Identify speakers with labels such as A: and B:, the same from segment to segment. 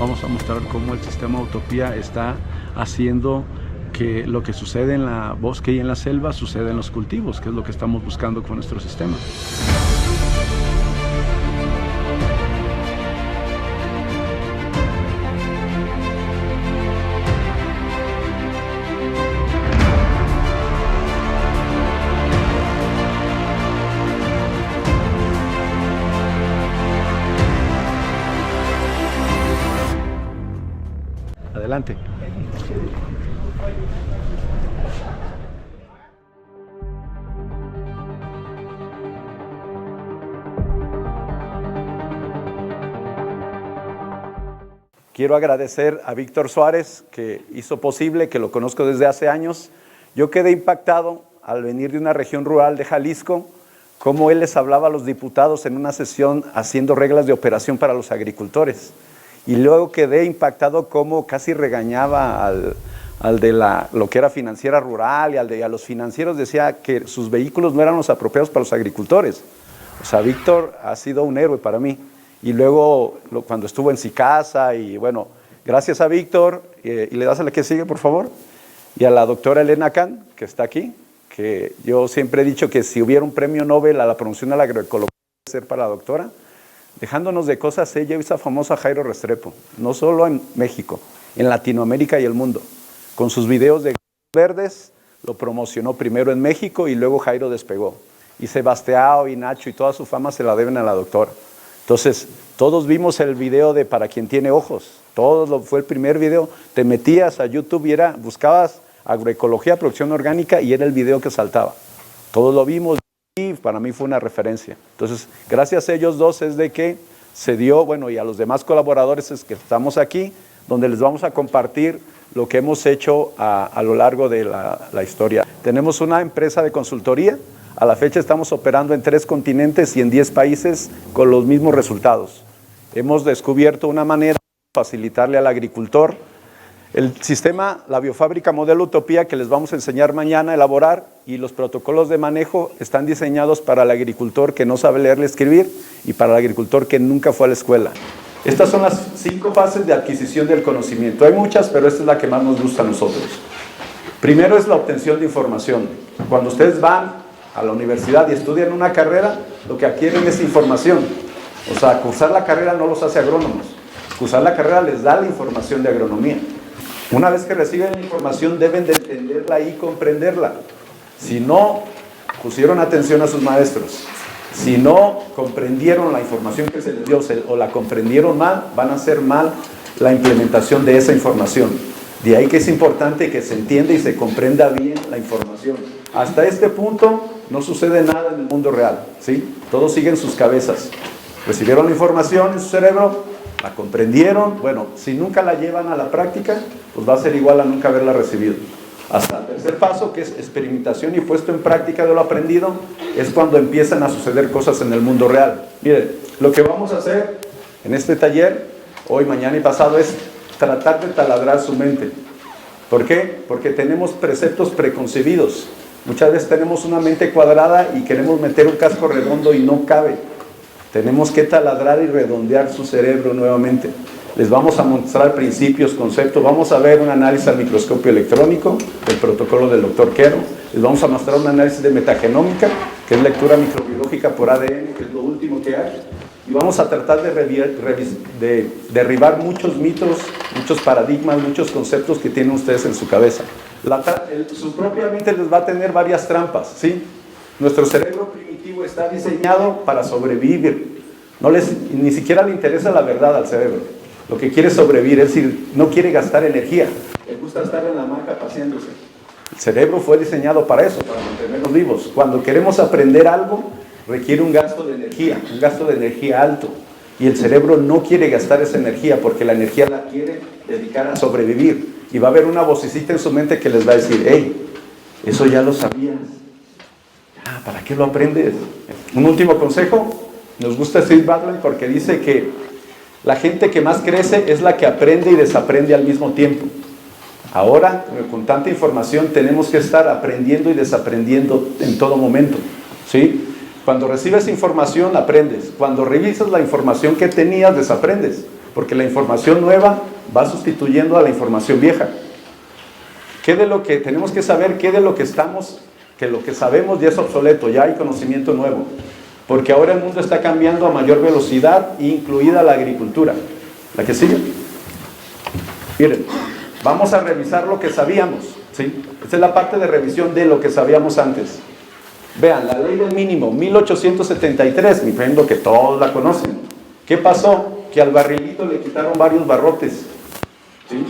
A: Vamos a mostrar cómo el sistema Utopía está haciendo que lo que sucede en la bosque y en la selva sucede en los cultivos, que es lo que estamos buscando con nuestro sistema. Adelante. Quiero agradecer a Víctor Suárez, que hizo posible, que lo conozco desde hace años. Yo quedé impactado al venir de una región rural de Jalisco, cómo él les hablaba a los diputados en una sesión haciendo reglas de operación para los agricultores. Y luego quedé impactado cómo casi regañaba al de lo que era financiera rural y a los financieros, decía que sus vehículos no eran los apropiados para los agricultores. O sea, Víctor ha sido un héroe para mí. Y luego cuando estuvo en Sicasa, y bueno, gracias a Víctor, y le das a la que sigue, por favor, y a la doctora Elena Can, que está aquí, que yo siempre he dicho que si hubiera un premio Nobel a la promoción a la agroecología, debe ser para la doctora. Dejándonos de cosas, ella hizo famosa a Jairo Restrepo, no solo en México, en Latinoamérica y el mundo. Con sus videos de verdes, lo promocionó primero en México y luego Jairo despegó. Y Sebastião y Nacho y toda su fama se la deben a la doctora. Entonces, todos vimos el video de Para quien tiene ojos, fue el primer video. Te metías a YouTube y buscabas agroecología, producción orgánica, y era el video que saltaba. Todos lo vimos. Y para mí fue una referencia. Entonces, gracias a ellos dos es de que se dio, bueno, y a los demás colaboradores es que estamos aquí, donde les vamos a compartir lo que hemos hecho a lo largo de la historia. Tenemos una empresa de consultoría. A la fecha estamos operando en 3 continentes y en 10 países con los mismos resultados. Hemos descubierto una manera de facilitarle al agricultor el sistema, la biofábrica modelo Utopía, que les vamos a enseñar mañana a elaborar, y los protocolos de manejo están diseñados para el agricultor que no sabe leer ni escribir y para el agricultor que nunca fue a la escuela. Estas son las 5 fases de adquisición del conocimiento. Hay muchas, pero esta es la que más nos gusta a nosotros. Primero es la obtención de información. Cuando ustedes van a la universidad y estudian una carrera, lo que adquieren es información. O sea, cursar la carrera no los hace agrónomos. Cursar la carrera les da la información de agronomía. Una vez que reciben la información, deben de entenderla y comprenderla. Si no pusieron atención a sus maestros, si no comprendieron la información que se les dio o la comprendieron mal, van a hacer mal la implementación de esa información. De ahí que es importante que se entienda y se comprenda bien la información. Hasta este punto no sucede nada en el mundo real, ¿sí? Todos siguen sus cabezas. Recibieron la información en su cerebro, la comprendieron. Bueno, si nunca la llevan a la práctica, pues va a ser igual a nunca haberla recibido. Hasta el tercer paso, que es experimentación y puesto en práctica de lo aprendido, es cuando empiezan a suceder cosas en el mundo real. Miren, lo que vamos a hacer en este taller, hoy, mañana y pasado, es tratar de taladrar su mente. ¿Por qué? Porque tenemos preceptos preconcebidos. Muchas veces tenemos una mente cuadrada y queremos meter un casco redondo y no cabe. Tenemos que taladrar y redondear su cerebro nuevamente. Les vamos a mostrar principios, conceptos. Vamos a ver un análisis al microscopio electrónico, el protocolo del Dr. Quero. Les vamos a mostrar un análisis de metagenómica, que es lectura microbiológica por ADN, que es lo último que hay. Y vamos a tratar de derribar muchos mitos, muchos paradigmas, muchos conceptos que tienen ustedes en su cabeza. Su propia mente les va a tener varias trampas, ¿sí? Nuestro cerebro primitivo está diseñado para sobrevivir. Ni siquiera le interesa la verdad al cerebro. Lo que quiere es sobrevivir, es decir, no quiere gastar energía. Le gusta estar en la hamaca paseándose. El cerebro fue diseñado para eso, para mantenernos vivos. Cuando queremos aprender algo, requiere un gasto de energía alto. Y el cerebro no quiere gastar esa energía porque la energía la quiere dedicar a sobrevivir. Y va a haber una vocecita en su mente que les va a decir: hey, eso ya lo sabías. ¿Para qué lo aprendes? Un último consejo. Nos gusta Steve Bradley porque dice que la gente que más crece es la que aprende y desaprende al mismo tiempo. Ahora, con tanta información, tenemos que estar aprendiendo y desaprendiendo en todo momento, ¿sí? Cuando recibes información, aprendes. Cuando revisas la información que tenías, desaprendes. Porque la información nueva va sustituyendo a la información vieja. ¿Qué de lo que tenemos que saber? ¿Qué de lo que lo que sabemos ya es obsoleto? Ya hay conocimiento nuevo. Porque ahora el mundo está cambiando a mayor velocidad, incluida la agricultura. ¿La que sigue? Miren, vamos a revisar lo que sabíamos, ¿sí? Esta es la parte de revisión de lo que sabíamos antes. Vean, la ley del mínimo, 1873, me entiendo que todos la conocen. ¿Qué pasó? Que al barrilito le quitaron varios barrotes, ¿sí?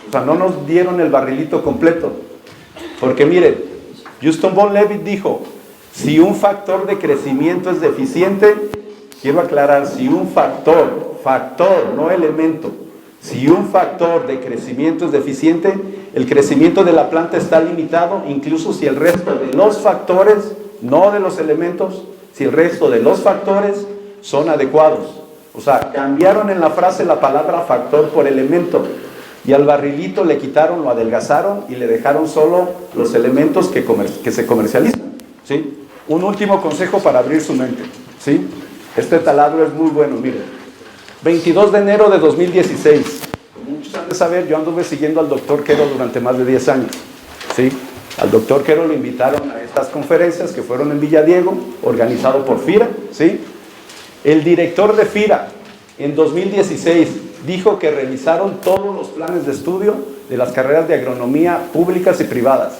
A: O sea, no nos dieron el barrilito completo. Porque miren, Justin von Levitt dijo, si un factor de crecimiento es deficiente, quiero aclarar, si un factor, no elemento, si un factor de crecimiento es deficiente, el crecimiento de la planta está limitado, incluso si el resto de los factores, no de los elementos, si el resto de los factores son adecuados. O sea, cambiaron en la frase la palabra factor por elemento, y al barrilito le quitaron, lo adelgazaron y le dejaron solo los elementos que se comercializan, ¿sí? Un último consejo para abrir su mente, ¿sí? Este taladro es muy bueno, miren. 22 de enero de 2016. Como muchos han de saber, yo anduve siguiendo al doctor Quero durante más de 10 años, ¿sí? Al doctor Quero lo invitaron a estas conferencias que fueron en Villadiego, organizado por FIRA, ¿sí? El director de FIRA en 2016 dijo que revisaron todos los planes de estudio de las carreras de agronomía públicas y privadas.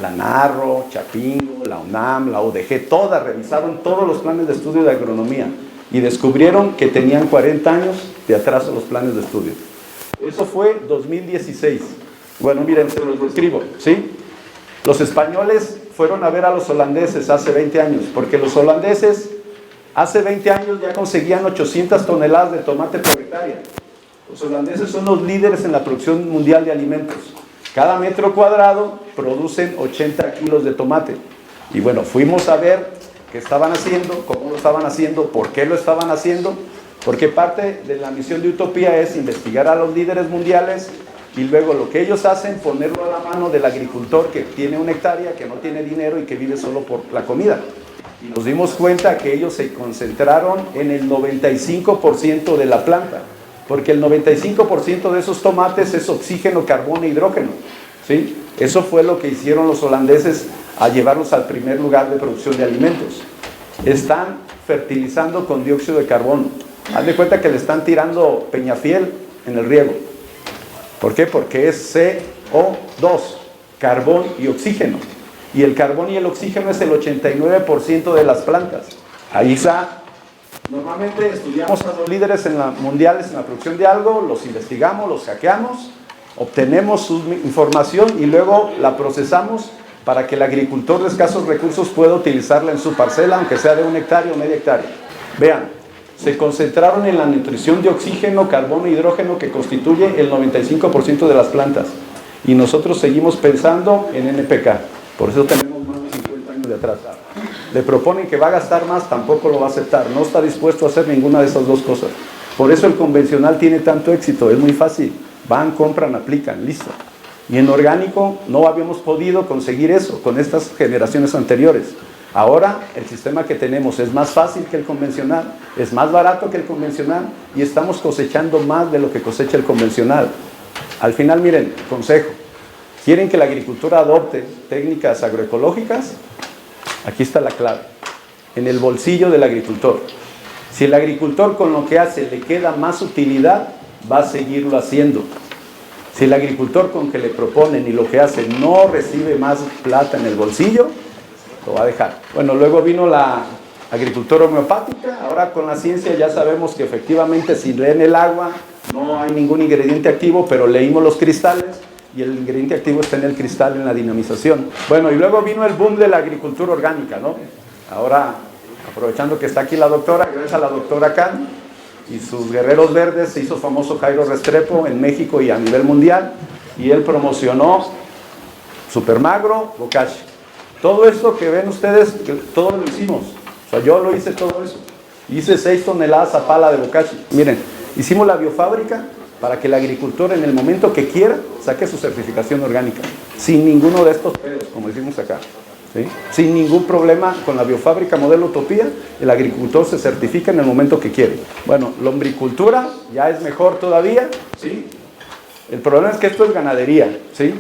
A: La Narro, Chapingo, la UNAM, la UDG, todas revisaron todos los planes de estudio de agronomía y descubrieron que tenían 40 años de atraso los planes de estudio. Eso fue 2016. Bueno, miren, se los describo, ¿sí? Los españoles fueron a ver a los holandeses hace 20 años, porque los holandeses hace 20 años ya conseguían 800 toneladas de tomate por hectárea. Los holandeses son los líderes en la producción mundial de alimentos. Cada metro cuadrado producen 80 kilos de tomate. Y bueno, fuimos a ver qué estaban haciendo, cómo lo estaban haciendo, por qué lo estaban haciendo, porque parte de la misión de Utopía es investigar a los líderes mundiales y luego lo que ellos hacen, ponerlo a la mano del agricultor que tiene una hectárea, que no tiene dinero y que vive solo por la comida. Y nos dimos cuenta que ellos se concentraron en el 95% de la planta. Porque el 95% de esos tomates es oxígeno, carbono e hidrógeno, ¿sí? Eso fue lo que hicieron los holandeses a llevarlos al primer lugar de producción de alimentos. Están fertilizando con dióxido de carbono. Haz de cuenta que le están tirando peñafiel en el riego. ¿Por qué? Porque es CO2, carbón y oxígeno. Y el carbón y el oxígeno es el 89% de las plantas. Ahí está. Normalmente estudiamos a los líderes mundiales en la producción de algo, los investigamos, los hackeamos, obtenemos su información y luego la procesamos para que el agricultor de escasos recursos pueda utilizarla en su parcela, aunque sea de 1 hectárea o media hectárea. Vean, se concentraron en la nutrición de oxígeno, carbono e hidrógeno que constituye el 95% de las plantas. Y nosotros seguimos pensando en NPK, por eso tenemos más de 50 años de atrás. Le proponen que va a gastar más, tampoco lo va a aceptar, no está dispuesto a hacer ninguna de esas dos cosas. Por eso el convencional tiene tanto éxito, es muy fácil, van, compran, aplican, listo. Y en orgánico no habíamos podido conseguir eso con estas generaciones anteriores. Ahora el sistema que tenemos es más fácil que el convencional, es más barato que el convencional y estamos cosechando más de lo que cosecha el convencional. Al final, miren, consejo, ¿quieren que la agricultura adopte técnicas agroecológicas? Aquí está la clave, en el bolsillo del agricultor. Si el agricultor con lo que hace le queda más utilidad, va a seguirlo haciendo. Si el agricultor con que le proponen y lo que hace no recibe más plata en el bolsillo, lo va a dejar. Bueno, luego vino la agricultura homeopática. Ahora con la ciencia ya sabemos que efectivamente si leen el agua no hay ningún ingrediente activo, pero leímos los cristales y el ingrediente activo está en el cristal, en la dinamización. Bueno, y luego vino el boom de la agricultura orgánica, ¿no? Ahora, aprovechando que está aquí la doctora, gracias a la doctora Khan y sus guerreros verdes, se hizo famoso Jairo Restrepo en México y a nivel mundial, y él promocionó Supermagro, Bokashi. Todo esto que ven ustedes, todo lo hicimos. O sea, yo lo hice todo eso. Hice 6 toneladas a pala de Bokashi. Miren, hicimos la biofábrica para que el agricultor en el momento que quiera saque su certificación orgánica, sin ninguno de estos pedos, como decimos acá. ¿sí? Sin ningún problema con la biofábrica modelo Utopía, el agricultor se certifica en el momento que quiere. Bueno, lombricultura ya es mejor todavía, ¿sí? El problema es que esto es ganadería, ¿sí?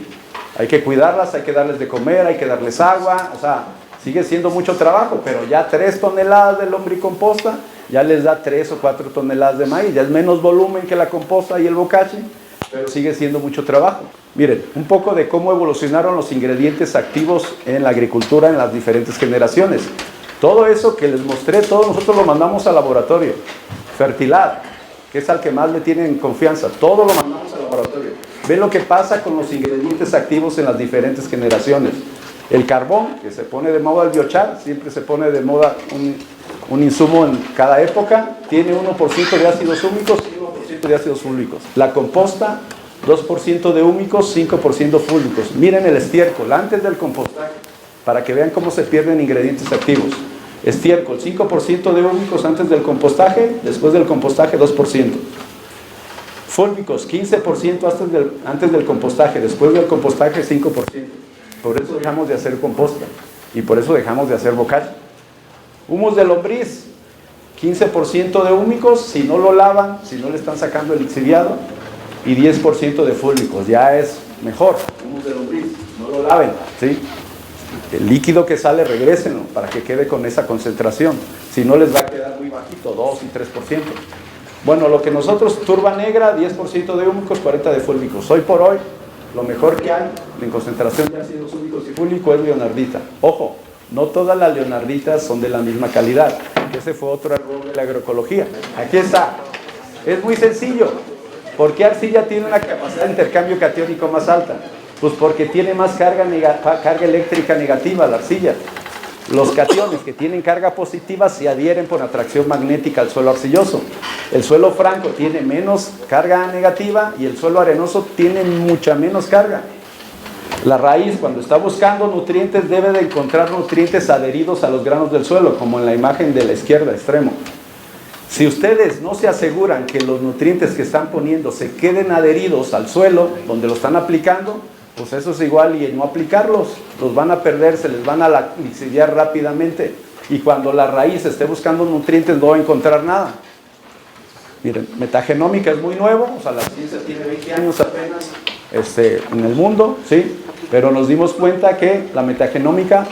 A: Hay que cuidarlas, hay que darles de comer, hay que darles agua, o sea, sigue siendo mucho trabajo, pero ya 3 toneladas de lombricomposta ya les da 3 o 4 toneladas de maíz, ya es menos volumen que la composta y el bocachi, pero sigue siendo mucho trabajo. Miren, un poco de cómo evolucionaron los ingredientes activos en la agricultura en las diferentes generaciones. Todo eso que les mostré, todos nosotros lo mandamos al laboratorio. Fertilab, que es al que más le tienen confianza, todo lo mandamos al laboratorio. Ven lo que pasa con los ingredientes activos en las diferentes generaciones. El carbón, que se pone de moda el biochar, siempre se pone de moda un insumo en cada época, tiene 1% de ácidos húmicos y 1% de ácidos fúlvicos. La composta, 2% de húmicos, 5% fúlvicos. Miren el estiércol, antes del compostaje, para que vean cómo se pierden ingredientes activos. Estiércol, 5% de húmicos antes del compostaje, después del compostaje 2%. Fúlvicos, 15% antes del compostaje, después del compostaje 5%. Por eso dejamos de hacer composta y por eso dejamos de hacer bocachi. Humus de lombriz, 15% de húmicos si no lo lavan, si no le están sacando el lixiviado, y 10% de fúlvicos, ya es mejor. Humus de lombriz, no lo laven, ¿sí? El líquido que sale, regrésenlo para que quede con esa concentración, si no les va a quedar muy bajito, 2 y 3%. Bueno, lo que nosotros, turba negra, 10% de húmicos, 40% de fúlvicos. Hoy por hoy, lo mejor que hay en concentración de ácidos húmicos y fúlvicos es leonardita. Ojo, no todas las leonarditas son de la misma calidad. Ese fue otro error de la agroecología. Aquí está. Es muy sencillo. ¿Por qué arcilla tiene una capacidad de intercambio catiónico más alta? Pues porque tiene más carga eléctrica negativa la arcilla. Los cationes que tienen carga positiva se adhieren por atracción magnética al suelo arcilloso. El suelo franco tiene menos carga negativa y el suelo arenoso tiene mucha menos carga. La raíz, cuando está buscando nutrientes, debe de encontrar nutrientes adheridos a los granos del suelo, como en la imagen de la izquierda extremo. Si ustedes no se aseguran que los nutrientes que están poniendo se queden adheridos al suelo donde lo están aplicando, pues eso es igual y no aplicarlos, los van a perder, se les van a lixiviar rápidamente, y cuando la raíz esté buscando nutrientes no va a encontrar nada. Miren, metagenómica es muy nuevo, o sea, la ciencia tiene 20 años apenas en el mundo, ¿sí? Pero nos dimos cuenta que la metagenómica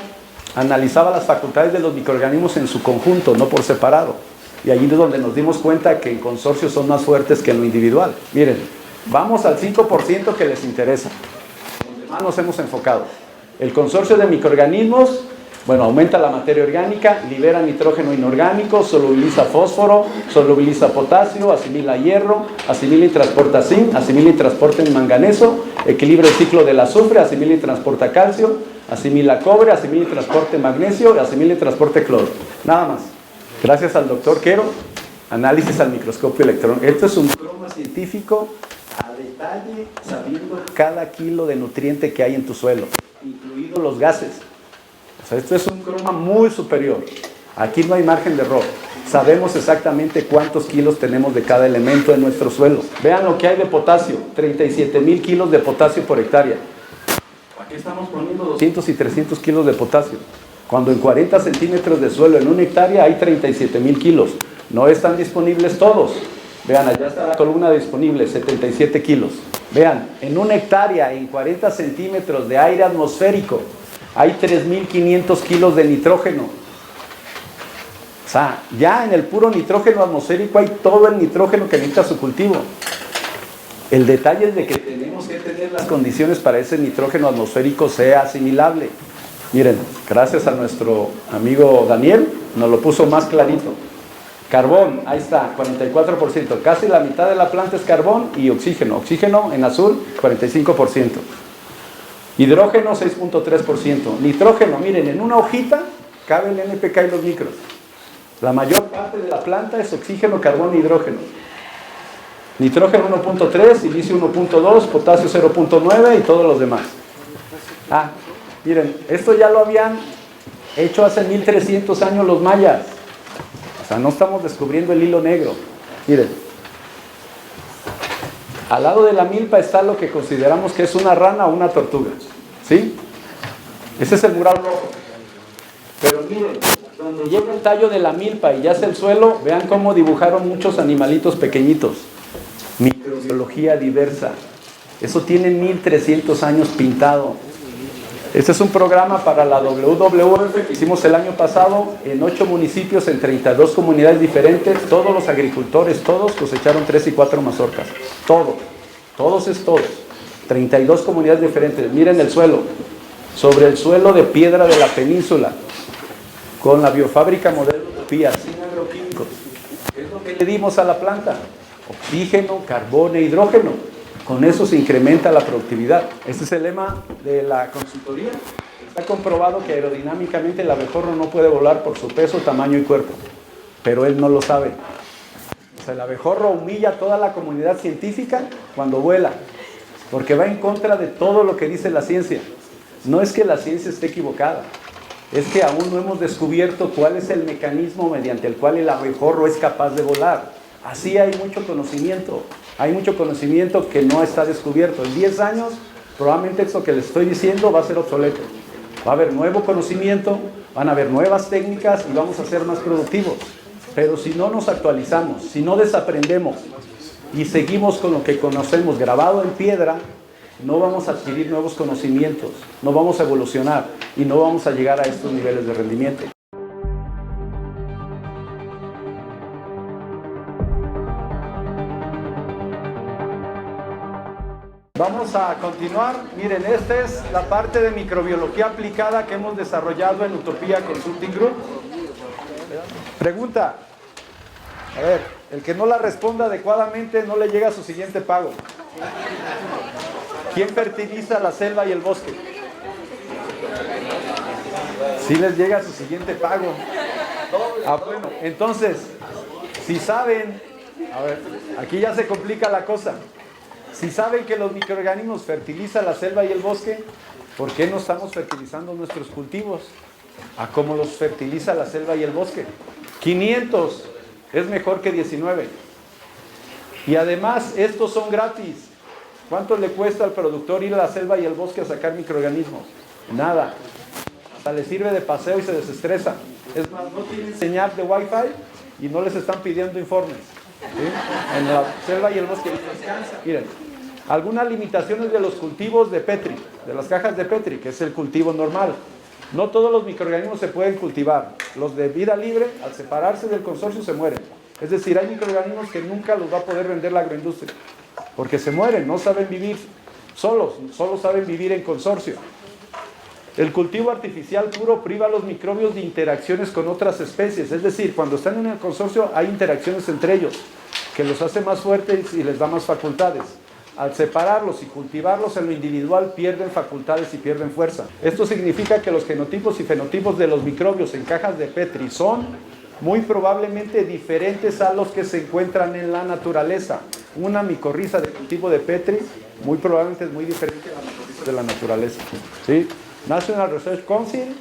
A: analizaba las facultades de los microorganismos en su conjunto, no por separado, y allí es donde nos dimos cuenta que en consorcio son más fuertes que en lo individual. Miren, vamos al 5% que les interesa, donde más nos hemos enfocado. El consorcio de microorganismos, bueno, aumenta la materia orgánica, libera nitrógeno inorgánico, solubiliza fósforo, solubiliza potasio, asimila hierro, asimila y transporta zinc, asimila y transporta manganeso, equilibra el ciclo del azufre, asimila y transporta calcio, asimila cobre, asimila y transporte magnesio, asimila y transporte cloro. Nada más. Gracias al doctor Quero, análisis al microscopio electrónico. Esto es un croma científico a detalle, sabiendo cada kilo de nutriente que hay en tu suelo, incluidos los gases. O sea, esto es un croma muy superior. Aquí no hay margen de error. Sabemos exactamente cuántos kilos tenemos de cada elemento en nuestro suelo. Vean lo que hay de potasio, 37,000 kilos de potasio por hectárea. Aquí estamos poniendo 200 y 300 kilos de potasio, cuando en 40 centímetros de suelo en una hectárea hay 37,000 kilos. No están disponibles todos. Vean, allá está la columna disponible, 77 kilos. Vean, en una hectárea, en 40 centímetros de aire atmosférico, hay 3,500 kilos de nitrógeno. O sea, ya en el puro nitrógeno atmosférico hay todo el nitrógeno que necesita su cultivo. El detalle es de que tenemos que tener las condiciones para ese nitrógeno atmosférico sea asimilable. Miren, gracias a nuestro amigo Daniel, nos lo puso más clarito. Carbón, ahí está, 44%. Casi la mitad de la planta es carbón y oxígeno. Oxígeno en azul, 45%. Hidrógeno, 6.3%. Nitrógeno, miren, en una hojita cabe el NPK y los micros. La mayor parte de la planta es oxígeno, carbón e hidrógeno. Nitrógeno 1.3, silicio 1.2, potasio 0.9 y todos los demás. Miren, esto ya lo habían hecho hace 1300 años los mayas. O sea, no estamos descubriendo el hilo negro. Miren, al lado de la milpa está lo que consideramos que es una rana o una tortuga, ¿sí? Ese es el mural rojo. Pero miren, donde llega el tallo de la milpa y ya es el suelo, vean cómo dibujaron muchos animalitos pequeñitos. Microbiología diversa. Eso tiene 1300 años pintado. Este es un programa para la WWF que hicimos el año pasado en 8 municipios, en 32 comunidades diferentes. Todos los agricultores, todos cosecharon 3 y 4 mazorcas. Todos es todos. 32 comunidades diferentes. Miren el suelo. Sobre el suelo de piedra de la península, con la biofábrica Modelo Utopía, sin agroquímicos. Es lo que le dimos a la planta. Oxígeno, carbono e hidrógeno. Con eso se incrementa la productividad. Este es el lema de la consultoría. Está comprobado que aerodinámicamente el abejorro no puede volar por su peso, tamaño y cuerpo. Pero él no lo sabe. O sea, el abejorro humilla a toda la comunidad científica cuando vuela, porque va en contra de todo lo que dice la ciencia. No es que la ciencia esté equivocada, es que aún no hemos descubierto cuál es el mecanismo mediante el cual el abejorro es capaz de volar. Así hay mucho conocimiento que no está descubierto. En 10 años, probablemente esto que les estoy diciendo va a ser obsoleto. Va a haber nuevo conocimiento, van a haber nuevas técnicas y vamos a ser más productivos. Pero si no nos actualizamos, si no desaprendemos y seguimos con lo que conocemos grabado en piedra, no vamos a adquirir nuevos conocimientos, no vamos a evolucionar y no vamos a llegar a estos niveles de rendimiento. Vamos a continuar. Miren, esta es la parte de microbiología aplicada que hemos desarrollado en Utopía Consulting Group. Pregunta. A ver, el que no la responda adecuadamente no le llega a su siguiente pago. ¿Quién fertiliza la selva y el bosque? Sí les llega a su siguiente pago. Bueno, entonces, si saben, a ver, aquí ya se complica la cosa. Si saben que los microorganismos fertilizan la selva y el bosque, ¿por qué no estamos fertilizando nuestros cultivos a cómo los fertiliza la selva y el bosque? 500 es mejor que 19. Y además, estos son gratis. ¿Cuánto le cuesta al productor ir a la selva y el bosque a sacar microorganismos? Nada. Hasta le sirve de paseo y se desestresa. Es más, no tienen señal de Wi-Fi y no les están pidiendo informes. ¿Sí? En la selva y el bosque. Miren, algunas limitaciones de los cultivos de Petri, de las cajas de Petri, que es el cultivo normal. No todos los microorganismos se pueden cultivar. Los de vida libre, al separarse del consorcio, se mueren. Es decir, hay microorganismos que nunca los va a poder vender la agroindustria, porque se mueren, no saben vivir solos, solo saben vivir en consorcio. El cultivo artificial puro priva a los microbios de interacciones con otras especies, es decir, cuando están en el consorcio hay interacciones entre ellos, que los hace más fuertes y les da más facultades. Al separarlos y cultivarlos en lo individual pierden facultades y pierden fuerza. Esto significa que los genotipos y fenotipos de los microbios en cajas de Petri son muy probablemente diferentes a los que se encuentran en la naturaleza. Una micorriza de cultivo de Petri muy probablemente es muy diferente a la micorriza de la naturaleza. ¿Sí? National Research Council,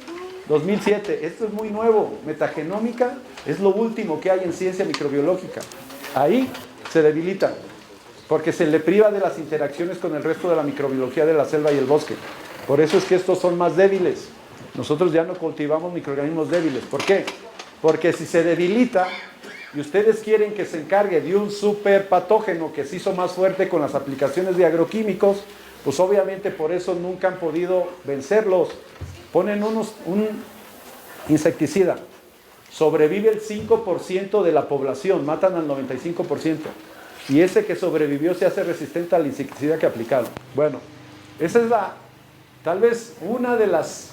A: 2007. Esto es muy nuevo. Metagenómica es lo último que hay en ciencia microbiológica. Ahí se debilita, porque se le priva de las interacciones con el resto de la microbiología de la selva y el bosque. Por eso es que estos son más débiles. Nosotros ya no cultivamos microorganismos débiles. ¿Por qué? Porque si se debilita y ustedes quieren que se encargue de un superpatógeno que se hizo más fuerte con las aplicaciones de agroquímicos, pues obviamente por eso nunca han podido vencerlos. Ponen un insecticida, sobrevive el 5% de la población, matan al 95%. Y ese que sobrevivió se hace resistente al insecticida que aplicaron. Bueno, esa es tal vez una de las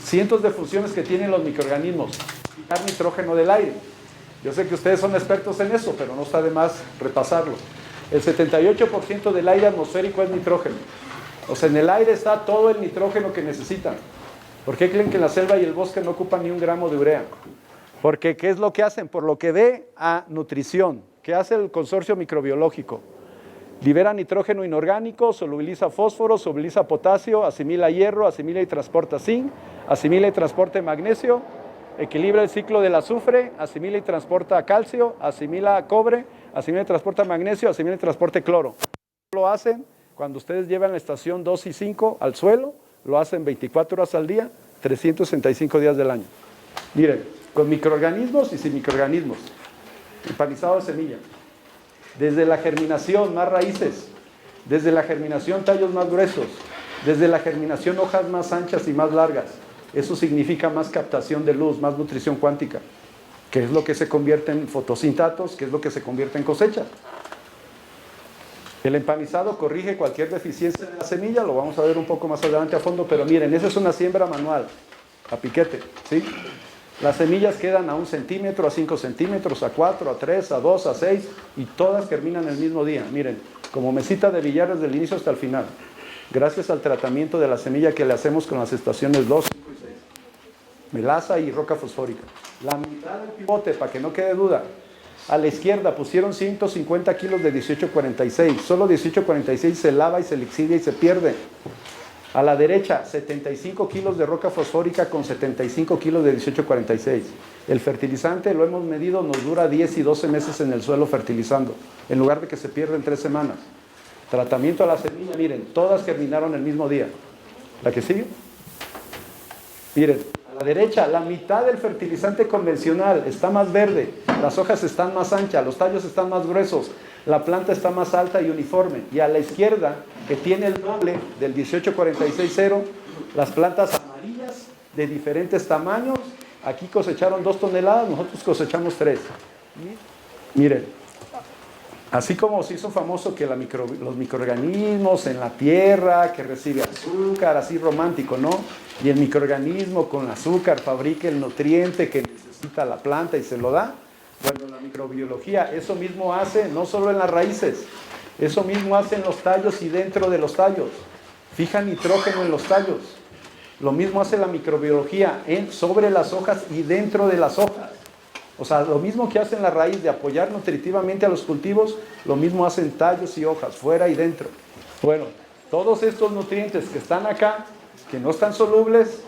A: cientos de funciones que tienen los microorganismos, quitar nitrógeno del aire. Yo sé que ustedes son expertos en eso, pero no está de más repasarlo. El 78% del aire atmosférico es nitrógeno. O sea, en el aire está todo el nitrógeno que necesitan. ¿Por qué creen que en la selva y el bosque no ocupan ni un gramo de urea? Porque, ¿qué es lo que hacen? Por lo que ve a nutrición. ¿Qué hace el consorcio microbiológico? Libera nitrógeno inorgánico, solubiliza fósforo, solubiliza potasio, asimila hierro, asimila y transporta zinc, asimila y transporta magnesio, equilibra el ciclo del azufre, asimila y transporta calcio, asimila cobre, asimila y transporta magnesio, asimila y transporta cloro. Lo hacen cuando ustedes llevan la estación 2 y 5 al suelo, lo hacen 24 horas al día, 365 días del año. Miren, con microorganismos y sin microorganismos. Empanizado de semilla. Desde la germinación, más raíces. Desde la germinación, tallos más gruesos. Desde la germinación, hojas más anchas y más largas. Eso significa más captación de luz, más nutrición cuántica, que es lo que se convierte en fotosintatos, que es lo que se convierte en cosecha. El empanizado corrige cualquier deficiencia de la semilla, lo vamos a ver un poco más adelante a fondo, pero miren, esa es una siembra manual, a piquete, ¿sí? Las semillas quedan a 1 centímetro, a 5 centímetros, a 4, a 3, a 2, a 6, y todas germinan el mismo día. Miren, como mesita de billar desde el inicio hasta el final, gracias al tratamiento de la semilla que le hacemos con las estaciones 2, 5 y 6. Melaza y roca fosfórica. La mitad del pivote, para que no quede duda. A la izquierda pusieron 150 kilos de 1846. Solo 1846 se lava y se lixidia y se pierde. A la derecha, 75 kilos de roca fosfórica con 75 kilos de 1846. El fertilizante, lo hemos medido, nos dura 10 y 12 meses en el suelo fertilizando, en lugar de que se pierda en 3 semanas. Tratamiento a la semilla, miren, todas germinaron el mismo día. ¿La que sigue? Miren, a la derecha, la mitad del fertilizante convencional está más verde, las hojas están más anchas, los tallos están más gruesos, la planta está más alta y uniforme. Y a la izquierda, que tiene el doble del 1846-0, las plantas amarillas de diferentes tamaños, aquí cosecharon 2 toneladas, nosotros cosechamos 3. Miren, así como se hizo famoso que los microorganismos en la tierra, que recibe azúcar, así romántico, ¿no? Y el microorganismo con azúcar fabrica el nutriente que necesita la planta y se lo da. Bueno, la microbiología eso mismo hace, no solo en las raíces, eso mismo hace en los tallos y dentro de los tallos. Fija nitrógeno en los tallos. Lo mismo hace la microbiología sobre las hojas y dentro de las hojas. O sea, lo mismo que hace en la raíz de apoyar nutritivamente a los cultivos, lo mismo hacen tallos y hojas, fuera y dentro. Bueno, todos estos nutrientes que están acá, que no están solubles,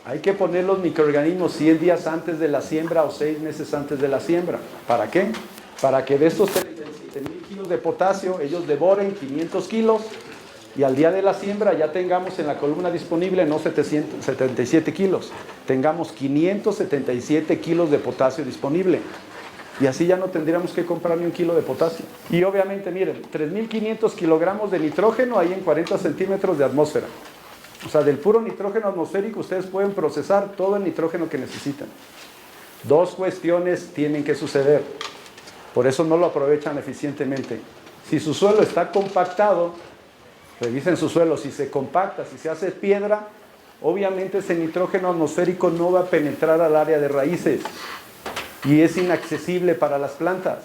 A: hay que poner los microorganismos 100 días antes de la siembra o 6 meses antes de la siembra. ¿Para qué? Para que de estos 37,000 kilos de potasio, ellos devoren 500 kilos y al día de la siembra ya tengamos en la columna disponible no 777 kilos, tengamos 577 kilos de potasio disponible. Y así ya no tendríamos que comprar ni 1 kilo de potasio. Y obviamente, miren, 3.500 kilogramos de nitrógeno ahí en 40 centímetros de atmósfera. O sea, del puro nitrógeno atmosférico ustedes pueden procesar todo el nitrógeno que necesitan. 2 cuestiones tienen que suceder. Por eso no lo aprovechan eficientemente. Si su suelo está compactado, revisen su suelo, si se compacta, si se hace piedra, obviamente ese nitrógeno atmosférico no va a penetrar al área de raíces y es inaccesible para las plantas.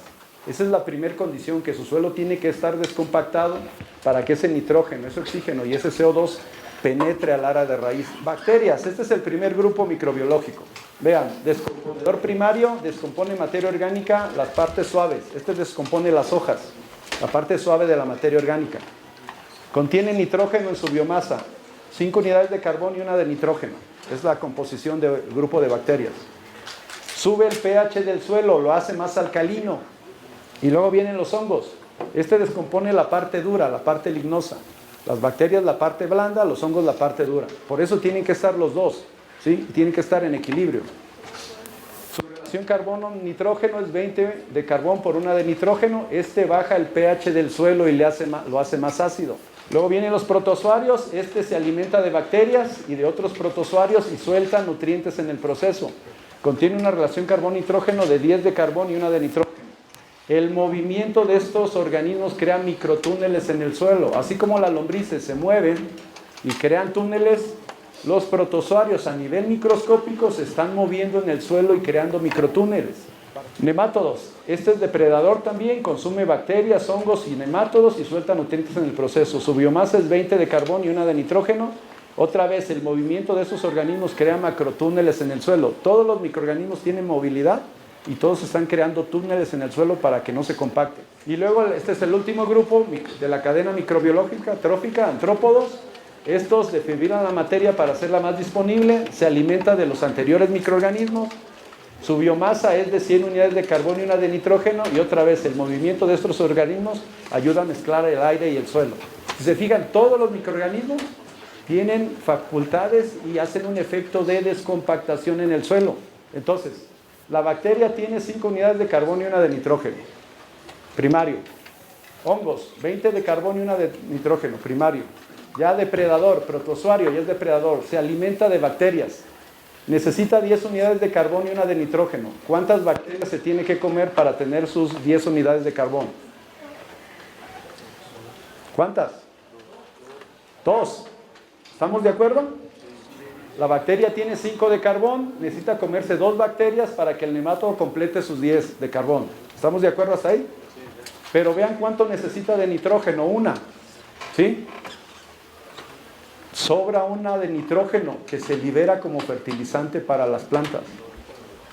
A: Esa es la primera condición, que su suelo tiene que estar descompactado para que ese nitrógeno, ese oxígeno y ese CO2 penetre al área de raíz. Bacterias, este es el primer grupo microbiológico. Vean, descomponedor primario descompone materia orgánica, las partes suaves. Este descompone las hojas, la parte suave de la materia orgánica. Contiene nitrógeno en su biomasa, 5 unidades de carbón y 1 de nitrógeno. Es la composición del grupo de bacterias. Sube el pH del suelo, lo hace más alcalino. Y luego vienen los hongos. Este descompone la parte dura, la parte lignosa. Las bacterias la parte blanda, los hongos la parte dura. Por eso tienen que estar los dos, ¿sí? Tienen que estar en equilibrio. Su relación carbono-nitrógeno es 20 de carbón por 1 de nitrógeno. Este baja el pH del suelo y lo hace más ácido. Luego vienen los protozoarios. Este se alimenta de bacterias y de otros protozoarios y suelta nutrientes en el proceso. Contiene una relación carbón-nitrógeno de 10 de carbón y 1 de nitrógeno. El movimiento de estos organismos crea microtúneles en el suelo. Así como las lombrices se mueven y crean túneles, los protozoarios a nivel microscópico se están moviendo en el suelo y creando microtúneles. Nemátodos. Este es depredador también, consume bacterias, hongos y nemátodos y suelta nutrientes en el proceso. Su biomasa es 20 de carbón y 1 de nitrógeno. Otra vez, el movimiento de estos organismos crea macrotúneles en el suelo. Todos los microorganismos tienen movilidad y todos están creando túneles en el suelo para que no se compacten. Y luego este es el último grupo de la cadena microbiológica trófica, antrópodos. Estos defibrilan la materia para hacerla más disponible, se alimenta de los anteriores microorganismos. Su biomasa es de 100 unidades de carbón y 1 de nitrógeno, y otra vez el movimiento de estos organismos ayuda a mezclar el aire y el suelo. Si se fijan, todos los microorganismos tienen facultades y hacen un efecto de descompactación en el suelo. Entonces, la bacteria tiene 5 unidades de carbono y 1 de nitrógeno, primario. Hongos, 20 de carbono y 1 de nitrógeno, primario. Ya depredador, protozoario, ya es depredador, se alimenta de bacterias. Necesita 10 unidades de carbono y 1 de nitrógeno. ¿Cuántas bacterias se tiene que comer para tener sus 10 unidades de carbono? ¿Cuántas? 2. ¿Estamos de acuerdo? La bacteria tiene 5 de carbón, necesita comerse 2 bacterias para que el nematodo complete sus 10 de carbón. ¿Estamos de acuerdo hasta ahí? Pero vean cuánto necesita de nitrógeno, 1. ¿Sí? Sobra 1 de nitrógeno que se libera como fertilizante para las plantas.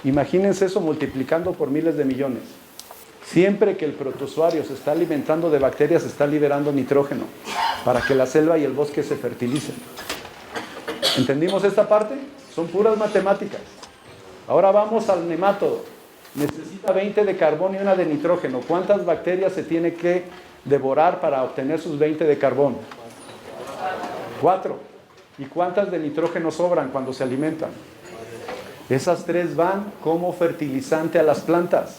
A: Imagínense eso multiplicando por miles de millones. Siempre que el protozoario se está alimentando de bacterias, se está liberando nitrógeno para que la selva y el bosque se fertilicen. ¿Entendimos esta parte? Son puras matemáticas. Ahora vamos al nemátodo. Necesita 20 de carbono y 1 de nitrógeno. ¿Cuántas bacterias se tiene que devorar para obtener sus 20 de carbono? 4. ¿Y cuántas de nitrógeno sobran cuando se alimentan? Esas 3 van como fertilizante a las plantas.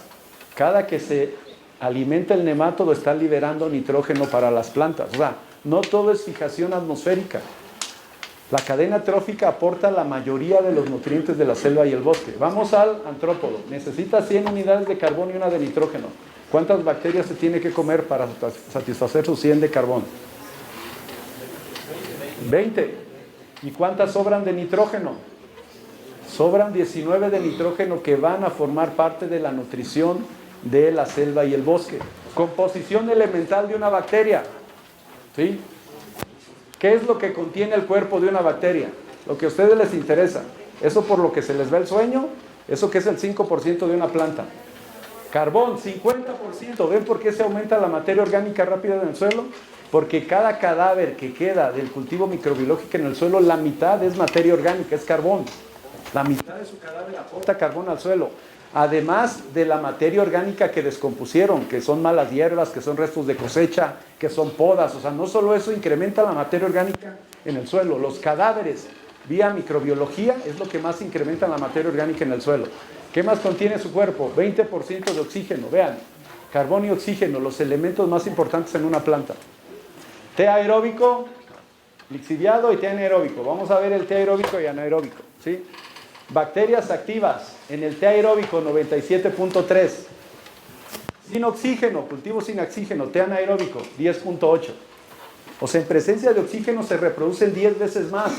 A: Cada que se alimenta el nemátodo está liberando nitrógeno para las plantas. O sea, no todo es fijación atmosférica. La cadena trófica aporta la mayoría de los nutrientes de la selva y el bosque. Vamos al antrópodo. Necesita 100 unidades de carbono y 1 de nitrógeno. ¿Cuántas bacterias se tiene que comer para satisfacer sus 100 de carbono? 20. ¿Y cuántas sobran de nitrógeno? Sobran 19 de nitrógeno que van a formar parte de la nutrición de la selva y el bosque. Composición elemental de una bacteria. ¿Sí? ¿Qué es lo que contiene el cuerpo de una bacteria? Lo que a ustedes les interesa. Eso por lo que se les ve el sueño, eso que es el 5% de una planta. Carbón, 50%. ¿Ven por qué se aumenta la materia orgánica rápida en el suelo? Porque cada cadáver que queda del cultivo microbiológico en el suelo, la mitad es materia orgánica, es carbón. La mitad de su cadáver aporta carbón al suelo. Además de la materia orgánica que descompusieron, que son malas hierbas, que son restos de cosecha, que son podas. O sea, no solo eso incrementa la materia orgánica en el suelo. Los cadáveres, vía microbiología, es lo que más incrementa la materia orgánica en el suelo. ¿Qué más contiene su cuerpo? 20% de oxígeno. Vean, carbono y oxígeno, los elementos más importantes en una planta. Té aeróbico, lixiviado y té anaeróbico. Vamos a ver el té aeróbico y anaeróbico, ¿sí? Bacterias activas en el té aeróbico 97.3. Sin oxígeno, cultivo sin oxígeno, té anaeróbico 10.8. O sea, en presencia de oxígeno se reproducen 10 veces más.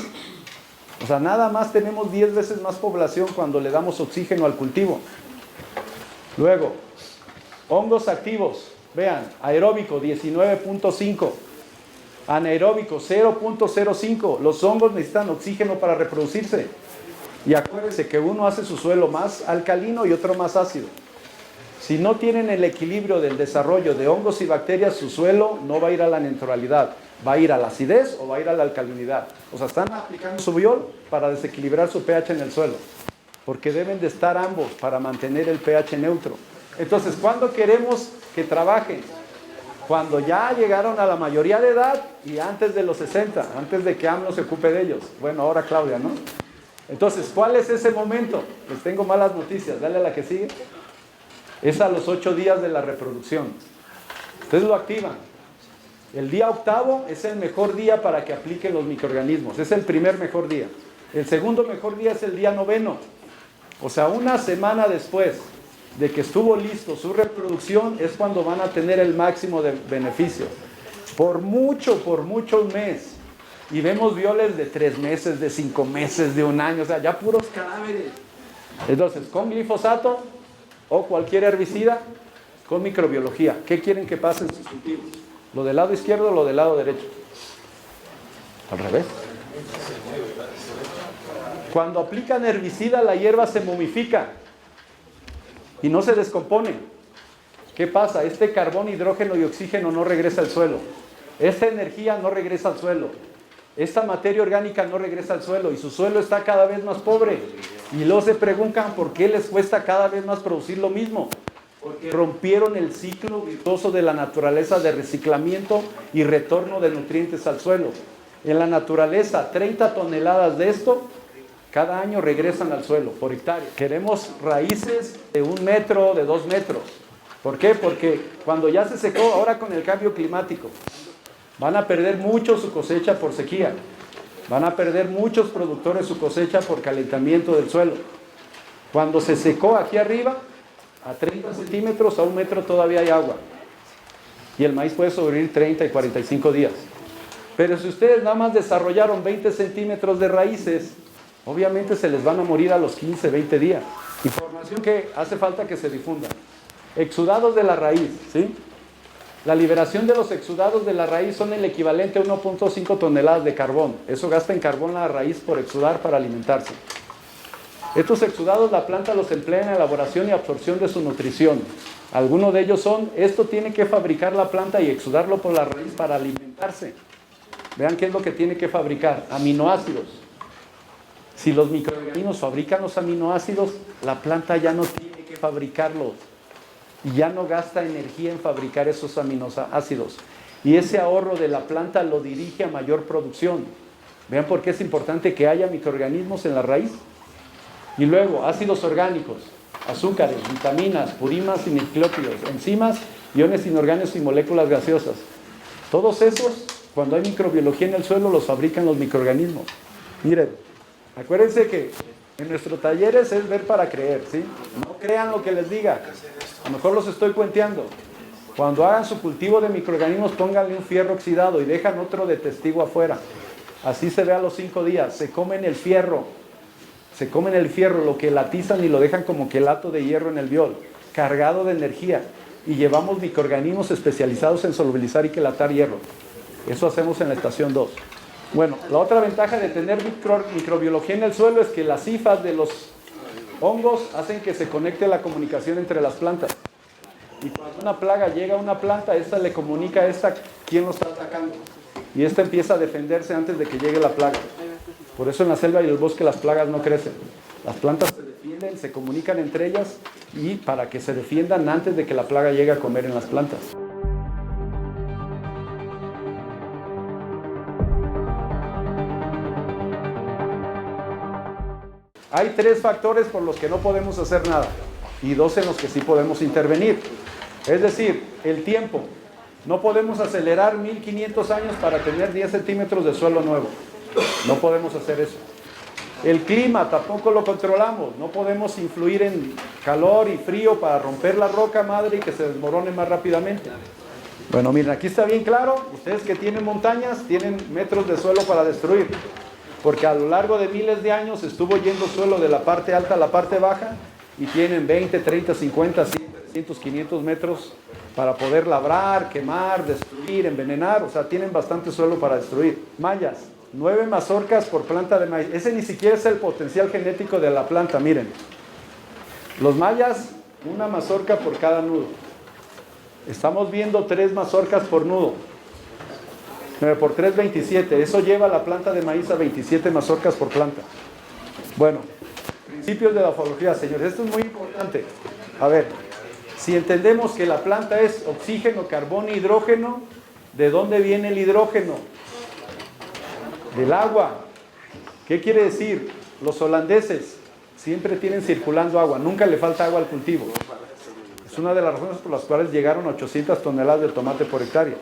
A: O sea, nada más tenemos 10 veces más población cuando le damos oxígeno al cultivo. Luego, hongos activos, vean, aeróbico 19.5. Anaeróbico 0.05. Los hongos necesitan oxígeno para reproducirse. Y acuérdense que uno hace su suelo más alcalino y otro más ácido. Si no tienen el equilibrio del desarrollo de hongos y bacterias, su suelo no va a ir a la neutralidad. Va a ir a la acidez o va a ir a la alcalinidad. O sea, están aplicando su biol para desequilibrar su pH en el suelo. Porque deben de estar ambos para mantener el pH neutro. Entonces, ¿cuándo queremos que trabajen? Cuando ya llegaron a la mayoría de edad y antes de los 60, antes de que AMLO se ocupe de ellos. Bueno, ahora Claudia, ¿no? Entonces, ¿cuál es ese momento? Les tengo malas noticias, dale a la que sigue. Es a los 8 días de la reproducción. Ustedes lo activan. El día 8º es el mejor día para que apliquen los microorganismos. Es el primer mejor día. El segundo mejor día es el día 9. O sea, una semana después de que estuvo listo su reproducción es cuando van a tener el máximo de beneficio. Por mucho un mes. Y vemos violes de 3 meses, de 5 meses, de 1 año, o sea, ya puros cadáveres. Entonces, con glifosato o cualquier herbicida, con microbiología, ¿qué quieren que pase en sus cultivos? ¿Lo del lado izquierdo o lo del lado derecho? Al revés. Cuando aplican herbicida, la hierba se momifica y no se descompone. ¿Qué pasa? Este carbón, hidrógeno y oxígeno no regresa al suelo. Esta energía no regresa al suelo. Esta materia orgánica no regresa al suelo y su suelo está cada vez más pobre. Y luego se preguntan por qué les cuesta cada vez más producir lo mismo. Porque rompieron el ciclo virtuoso de la naturaleza de reciclamiento y retorno de nutrientes al suelo. En la naturaleza, 30 toneladas de esto cada año regresan al suelo por hectárea. Queremos raíces de 1 metro, de 2 metros. ¿Por qué? Porque cuando ya se secó, ahora con el cambio climático, van a perder mucho su cosecha por sequía. Van a perder muchos productores su cosecha por calentamiento del suelo. Cuando se secó aquí arriba, a 30 centímetros, a 1 metro todavía hay agua. Y el maíz puede sobrevivir 30 y 45 días. Pero si ustedes nada más desarrollaron 20 centímetros de raíces, obviamente se les van a morir a los 15, 20 días. Información que hace falta que se difunda. Exudados de la raíz, ¿sí? La liberación de los exudados de la raíz son el equivalente a 1.5 toneladas de carbón. Eso gasta en carbón la raíz por exudar para alimentarse. Estos exudados la planta los emplea en la elaboración y absorción de su nutrición. Algunos de ellos son, esto tiene que fabricar la planta y exudarlo por la raíz para alimentarse. Vean qué es lo que tiene que fabricar, aminoácidos. Si los microorganismos fabrican los aminoácidos, la planta ya no tiene que fabricarlos. Y ya no gasta energía en fabricar esos aminoácidos. Y ese ahorro de la planta lo dirige a mayor producción. Vean por qué es importante que haya microorganismos en la raíz. Y luego, ácidos orgánicos, azúcares, vitaminas, purinas y nucleótidos, enzimas, iones inorgánicos y moléculas gaseosas. Todos esos, cuando hay microbiología en el suelo, los fabrican los microorganismos. Miren, acuérdense que en nuestros talleres es ver para creer, ¿sí? No crean lo que les diga. A lo mejor los estoy cuenteando. Cuando hagan su cultivo de microorganismos, pónganle un fierro oxidado y dejan otro de testigo afuera. Así se ve a los 5 días. Se comen el fierro. Se comen el fierro, lo que latizan y lo dejan como quelato de hierro en el viol, cargado de energía. Y llevamos microorganismos especializados en solubilizar y quelatar hierro. Eso hacemos en la estación 2. Bueno, la otra ventaja de tener microbiología en el suelo es que las hifas de los hongos hacen que se conecte la comunicación entre las plantas. Y cuando una plaga llega a una planta, esta le comunica a esta quién lo está atacando. Y esta empieza a defenderse antes de que llegue la plaga. Por eso en la selva y el bosque las plagas no crecen. Las plantas se defienden, se comunican entre ellas y para que se defiendan antes de que la plaga llegue a comer en las plantas. Hay 3 factores por los que no podemos hacer nada y 2 en los que sí podemos intervenir. Es decir, el tiempo. No podemos acelerar 1500 años para tener 10 centímetros de suelo nuevo. No podemos hacer eso. El clima tampoco lo controlamos. No podemos influir en calor y frío para romper la roca madre y que se desmorone más rápidamente. Bueno, miren, aquí está bien claro. Ustedes que tienen montañas tienen metros de suelo para destruir. Porque a lo largo de miles de años estuvo yendo suelo de la parte alta a la parte baja y tienen 20, 30, 50, 100, 300, 500 metros para poder labrar, quemar, destruir, envenenar. O sea, tienen bastante suelo para destruir. Mallas, 9 mazorcas por planta de maíz. Ese ni siquiera es el potencial genético de la planta, miren. Los mayas, 1 mazorca por cada nudo. Estamos viendo 3 mazorcas por nudo. 9 por 3, 27. Eso lleva la planta de maíz a 27 mazorcas por planta. Bueno, principios de la morfología, señores. Esto es muy importante. A ver, si entendemos que la planta es oxígeno, carbono e hidrógeno, ¿de dónde viene el hidrógeno? Del agua. ¿Qué quiere decir? Los holandeses siempre tienen circulando agua. Nunca le falta agua al cultivo. Es una de las razones por las cuales llegaron a 800 toneladas de tomate por hectárea.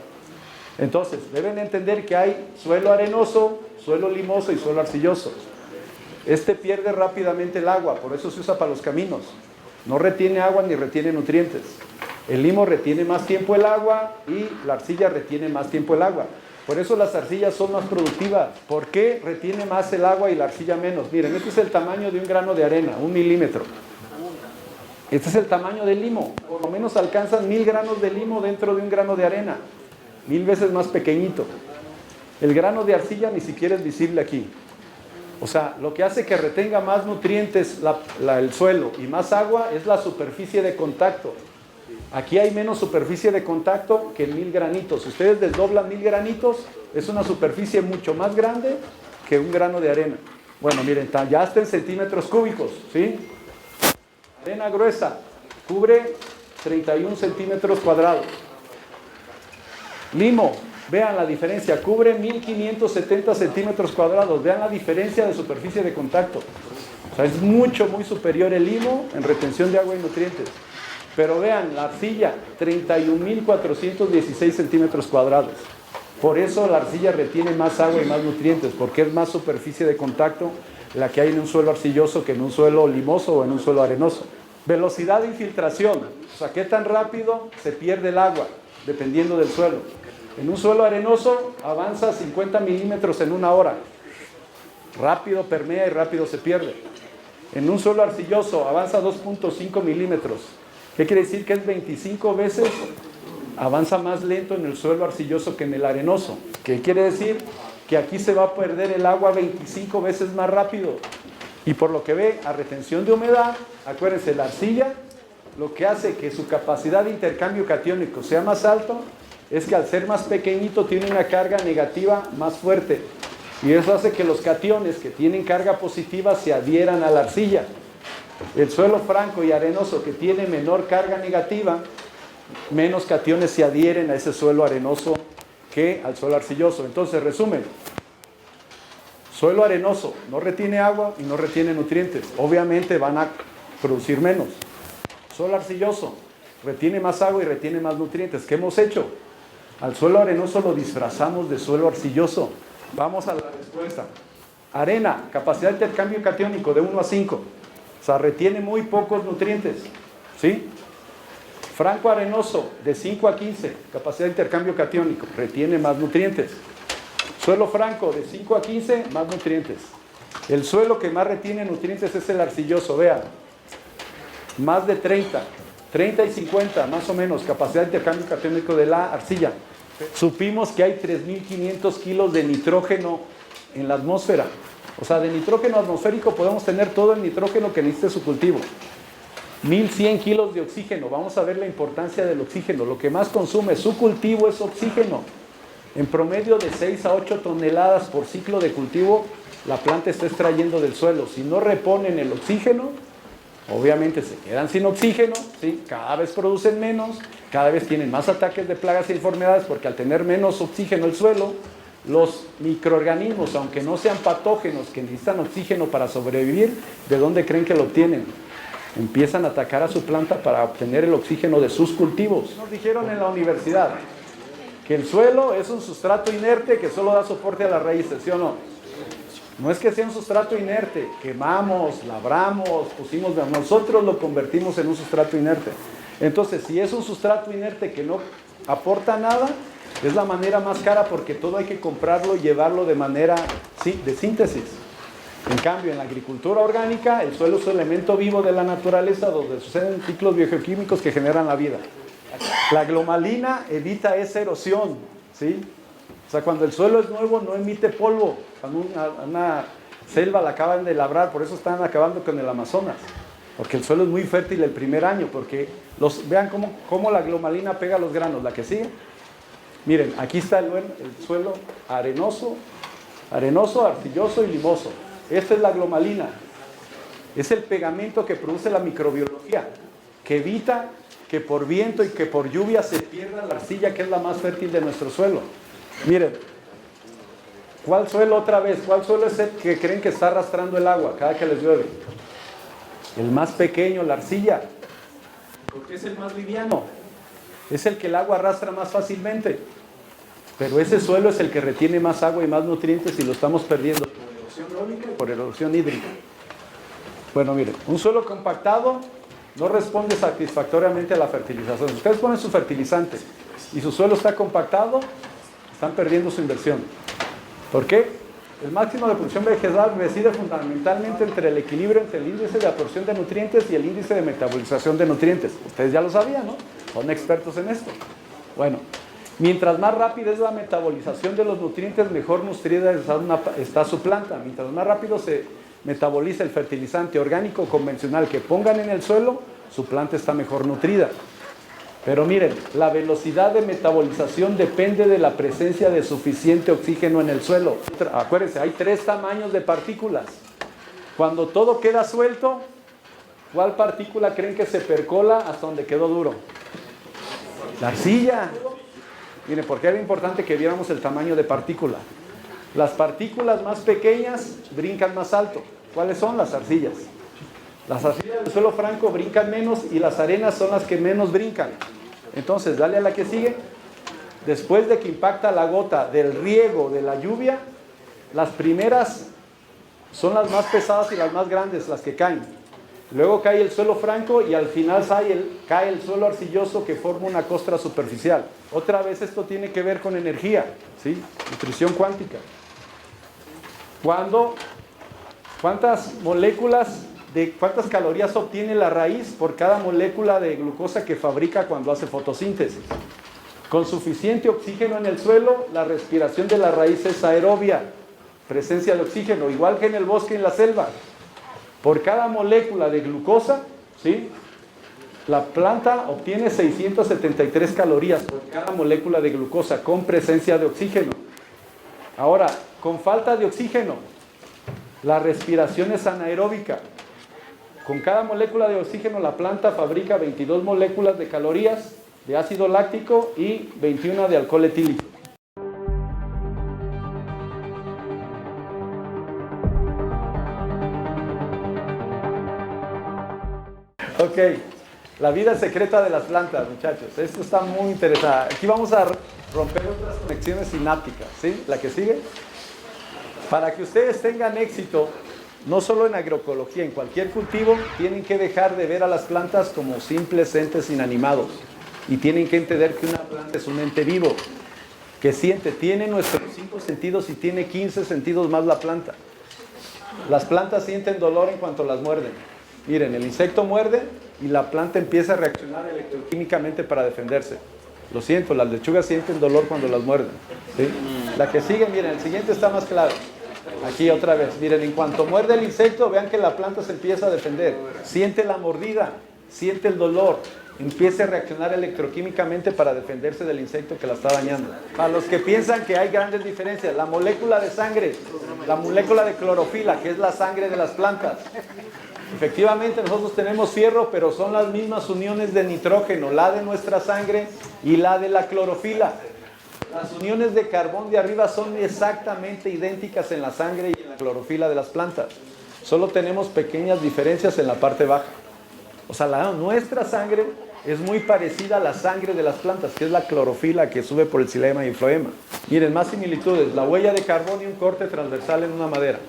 A: Entonces, deben entender que hay suelo arenoso, suelo limoso y suelo arcilloso. Este pierde rápidamente el agua, por eso se usa para los caminos. No retiene agua ni retiene nutrientes. El limo retiene más tiempo el agua y la arcilla retiene más tiempo el agua. Por eso las arcillas son más productivas. ¿Por qué retiene más el agua y la arcilla menos? Miren, este es el tamaño de un grano de arena, 1 milímetro. Este es el tamaño del limo. Por lo menos alcanzan 1000 granos de limo dentro de un grano de arena. 1000 veces más pequeñito. El grano de arcilla ni siquiera es visible aquí. O sea, lo que hace que retenga más nutrientes el suelo y más agua es la superficie de contacto. Aquí hay menos superficie de contacto que en 1000 granitos. Si ustedes desdoblan 1000 granitos, es una superficie mucho más grande que un grano de arena. Bueno, miren, ya está en centímetros cúbicos, ¿sí? Arena gruesa cubre 31 centímetros cuadrados. Limo, Vean la diferencia, cubre 1570 centímetros cuadrados. Vean la diferencia de superficie de contacto. O sea, es mucho, muy superior el limo en retención de agua y nutrientes. Pero vean, la arcilla, 31.416 centímetros cuadrados. Por eso la arcilla retiene más agua y más nutrientes, porque es más superficie de contacto la que hay en un suelo arcilloso que en un suelo limoso o en un suelo arenoso. Velocidad de infiltración, o sea, qué tan rápido se pierde el agua, dependiendo del suelo. En un suelo arenoso avanza 50 milímetros en una hora. Rápido permea y rápido se pierde. En un suelo arcilloso avanza 2.5 milímetros. ¿Qué quiere decir? Que es 25 veces, avanza más lento en el suelo arcilloso que en el arenoso. ¿Qué quiere decir? Que aquí se va a perder el agua 25 veces más rápido. Y por lo que ve, a retención de humedad, acuérdense, la arcilla, lo que hace que su capacidad de intercambio catiónico sea más alto, es que al ser más pequeñito tiene una carga negativa más fuerte. Y eso hace que los cationes que tienen carga positiva se adhieran a la arcilla. El suelo franco y arenoso que tiene menor carga negativa, menos cationes se adhieren a ese suelo arenoso que al suelo arcilloso. Entonces, resumen, suelo arenoso no retiene agua y no retiene nutrientes. Obviamente van a producir menos. Suelo arcilloso retiene más agua y retiene más nutrientes. ¿Qué hemos hecho? Al suelo arenoso lo disfrazamos de suelo arcilloso. Vamos a la respuesta. Arena, capacidad de intercambio catiónico de 1 a 5. O sea, retiene muy pocos nutrientes. ¿Sí? Franco arenoso, de 5 a 15, capacidad de intercambio catiónico, retiene más nutrientes. Suelo franco, de 5 a 15, más nutrientes. El suelo que más retiene nutrientes es el arcilloso, vean. Más de 30 y 50, más o menos, capacidad de intercambio catiónico de la arcilla. Supimos que hay 3.500 kilos de nitrógeno en la atmósfera. O sea, de nitrógeno atmosférico podemos tener todo el nitrógeno que necesite su cultivo. 1.100 kilos de oxígeno. Vamos a ver la importancia del oxígeno. Lo que más consume su cultivo es oxígeno. En promedio de 6 a 8 toneladas por ciclo de cultivo, la planta está extrayendo del suelo. Si no reponen el oxígeno, obviamente se quedan sin oxígeno, ¿sí? Cada vez producen menos, cada vez tienen más ataques de plagas y enfermedades, porque al tener menos oxígeno el suelo, los microorganismos, aunque no sean patógenos, que necesitan oxígeno para sobrevivir, ¿de dónde creen que lo obtienen? Empiezan a atacar a su planta para obtener el oxígeno de sus cultivos. Nos dijeron en la universidad que el suelo es un sustrato inerte que solo da soporte a las raíces, ¿sí o no? No es que sea un sustrato inerte, quemamos, labramos, nosotros lo convertimos en un sustrato inerte. Entonces, si es un sustrato inerte que no aporta nada, es la manera más cara, porque todo hay que comprarlo y llevarlo de manera de síntesis. En cambio, en la agricultura orgánica, el suelo es un elemento vivo de la naturaleza donde suceden ciclos biogeoquímicos que generan la vida. La glomalina evita esa erosión, ¿sí? O sea, cuando el suelo es nuevo no emite polvo. Cuando una selva la acaban de labrar, por eso están acabando con el Amazonas. Porque el suelo es muy fértil el primer año, porque vean cómo la glomalina pega los granos. La que sigue, miren, aquí está el suelo arenoso, arcilloso y limoso. Esta es la glomalina. Es el pegamento que produce la microbiología, que evita que por viento y que por lluvia se pierda la arcilla, que es la más fértil de nuestro suelo. Miren, ¿cuál suelo otra vez? ¿Cuál suelo es el que creen que está arrastrando el agua cada que les llueve? El más pequeño, la arcilla, porque es el más liviano, es el que el agua arrastra más fácilmente. Pero ese suelo es el que retiene más agua y más nutrientes y lo estamos perdiendo por erosión eólica y por erosión hídrica. Bueno, miren, un suelo compactado no responde satisfactoriamente a la fertilización. Si ustedes ponen su fertilizante y su suelo está compactado, están perdiendo su inversión. ¿Por qué? El máximo de producción vegetal reside fundamentalmente entre el equilibrio entre el índice de absorción de nutrientes y el índice de metabolización de nutrientes. Ustedes ya lo sabían, ¿no? Son expertos en esto. Bueno, mientras más rápida es la metabolización de los nutrientes, mejor nutrida está su planta. Mientras más rápido se metaboliza el fertilizante orgánico convencional que pongan en el suelo, su planta está mejor nutrida. Pero miren, la velocidad de metabolización depende de la presencia de suficiente oxígeno en el suelo. Acuérdense, hay 3 tamaños de partículas. Cuando todo queda suelto, ¿cuál partícula creen que se percola hasta donde quedó duro? La arcilla. Miren, porque era importante que viéramos el tamaño de partícula. Las partículas más pequeñas brincan más alto. ¿Cuáles son? Las arcillas. Las arcillas del suelo franco brincan menos y las arenas son las que menos brincan. Entonces, dale a la que sigue. Después de que impacta la gota del riego, de la lluvia, las primeras son las más pesadas y las más grandes, las que caen. Luego cae el suelo franco y al final cae el suelo arcilloso que forma una costra superficial. Otra vez esto tiene que ver con energía, ¿sí? Nutrición cuántica. ¿Cuántas calorías obtiene la raíz por cada molécula de glucosa que fabrica cuando hace fotosíntesis? Con suficiente oxígeno en el suelo, la respiración de la raíz es aerobia, presencia de oxígeno, igual que en el bosque y en la selva. Por cada molécula de glucosa, ¿sí?, la planta obtiene 673 calorías por cada molécula de glucosa con presencia de oxígeno. Ahora, con falta de oxígeno, la respiración es anaeróbica. Con cada molécula de oxígeno, la planta fabrica 22 moléculas de calorías de ácido láctico y 21 de alcohol etílico. Ok, la vida secreta de las plantas, muchachos. Esto está muy interesante. Aquí vamos a romper otras conexiones sinápticas, ¿sí? La que sigue. Para que ustedes tengan éxito, no solo en agroecología, en cualquier cultivo, tienen que dejar de ver a las plantas como simples entes inanimados. Y tienen que entender que una planta es un ente vivo, que siente, tiene nuestros 5 sentidos y tiene 15 sentidos más la planta. Las plantas sienten dolor en cuanto las muerden. Miren, el insecto muerde y la planta empieza a reaccionar electroquímicamente para defenderse. Lo siento, las lechugas sienten dolor cuando las muerden, ¿sí? La que sigue, miren, el siguiente está más claro. Aquí otra vez, miren, en cuanto muerde el insecto, vean que la planta se empieza a defender. Siente la mordida, siente el dolor, empieza a reaccionar electroquímicamente para defenderse del insecto que la está dañando. Para los que piensan que hay grandes diferencias, la molécula de sangre, la molécula de clorofila, que es la sangre de las plantas. Efectivamente, nosotros tenemos fierro, pero son las mismas uniones de nitrógeno, la de nuestra sangre y la de la clorofila. Las uniones de carbón de arriba son exactamente idénticas en la sangre y en la clorofila de las plantas. Solo tenemos pequeñas diferencias en la parte baja. O sea, nuestra sangre es muy parecida a la sangre de las plantas, que es la clorofila que sube por el xilema y el floema. Miren, más similitudes. La huella de carbón y un corte transversal en una madera.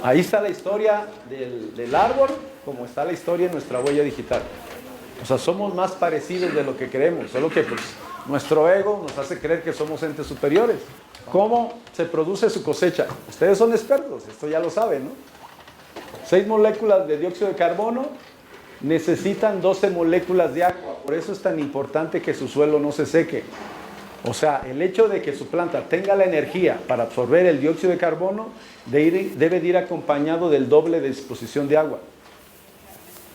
A: Ahí está la historia del árbol, como está la historia en nuestra huella digital. O sea, somos más parecidos de lo que creemos, solo que pues, nuestro ego nos hace creer que somos entes superiores. ¿Cómo se produce su cosecha? Ustedes son expertos, esto ya lo saben, ¿no? 6 moléculas de dióxido de carbono necesitan 12 moléculas de agua. Por eso es tan importante que su suelo no se seque. O sea, el hecho de que su planta tenga la energía para absorber el dióxido de carbono debe de ir acompañado del doble de disposición de agua.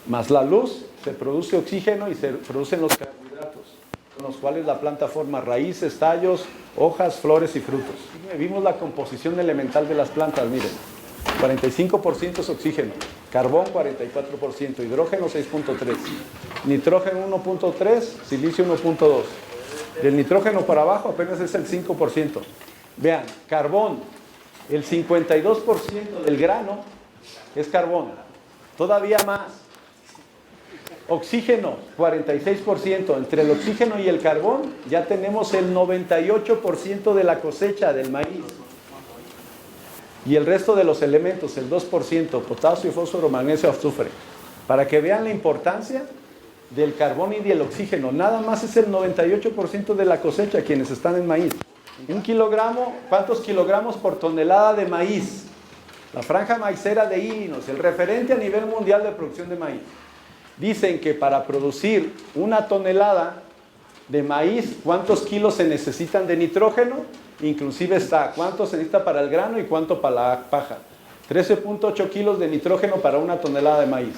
A: Más la luz, se produce oxígeno y se producen los carbohidratos, con los cuales la planta forma raíces, tallos, hojas, flores y frutos. Vimos la composición elemental de las plantas, miren. 45% es oxígeno, carbón 44%, hidrógeno 6.3, nitrógeno 1.3, silicio 1.2. Del nitrógeno para abajo apenas es el 5%. Vean, carbón, el 52% del grano es carbón, todavía más. Oxígeno, 46%. Entre el oxígeno y el carbón ya tenemos el 98% de la cosecha del maíz. Y el resto de los elementos, el 2%, potasio, fósforo, magnesio, azufre. Para que vean la importancia del carbón y del oxígeno. Nada más es el 98% de la cosecha quienes están en maíz. Un kilogramo, ¿cuántos kilogramos por tonelada de maíz? La franja maicera de Illinois, el referente a nivel mundial de producción de maíz. Dicen que para producir una tonelada de maíz, ¿cuántos kilos se necesitan de nitrógeno? Inclusive está cuánto se necesita para el grano y cuánto para la paja. 13.8 kilos de nitrógeno para una tonelada de maíz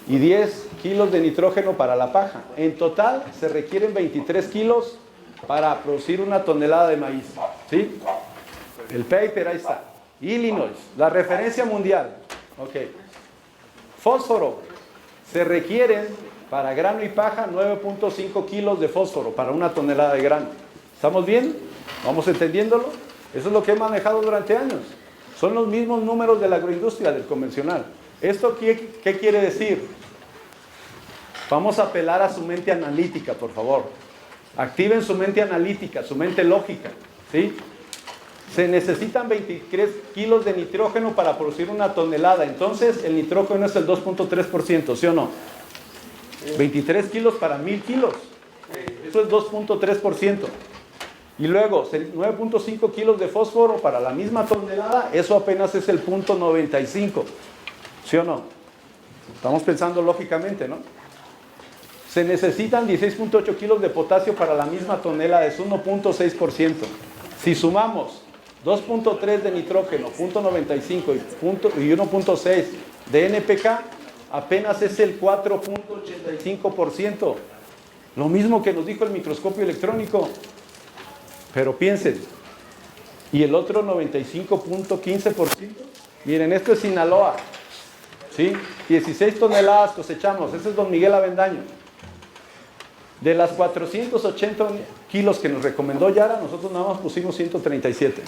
A: y 10 kilos de nitrógeno para la paja. En total se requieren 23 kilos para producir una tonelada de maíz. ¿Sí? El paper ahí está. Illinois, la referencia mundial. Ok. Fósforo, Se requieren para grano y paja 9.5 kilos de fósforo para una tonelada de grano. ¿Estamos bien? ¿Vamos entendiéndolo? Eso es lo que he manejado durante años. Son los mismos números de la agroindustria, del convencional. ¿Esto qué quiere decir? Vamos a apelar a su mente analítica, por favor. Activen su mente analítica, su mente lógica, ¿sí? Se necesitan 23 kilos de nitrógeno para producir una tonelada. Entonces, el nitrógeno es el 2.3%, ¿sí o no? 23 kilos para 1000 kilos. Eso es 2.3%. Y luego, 9.5 kilos de fósforo para la misma tonelada, eso apenas es el 0.95. ¿Sí o no? Estamos pensando lógicamente, ¿no? Se necesitan 16.8 kilos de potasio para la misma tonelada, es 1.6%. Si sumamos 2.3 de nitrógeno, 0.95 y 1.6 de NPK, apenas es el 4.85%. Lo mismo que nos dijo el microscopio electrónico. Pero piensen, y el otro 95.15%, miren, esto es Sinaloa, ¿sí? 16 toneladas cosechamos, ese es don Miguel Avendaño. De las 480 kilos que nos recomendó Yara, nosotros nada más pusimos 137.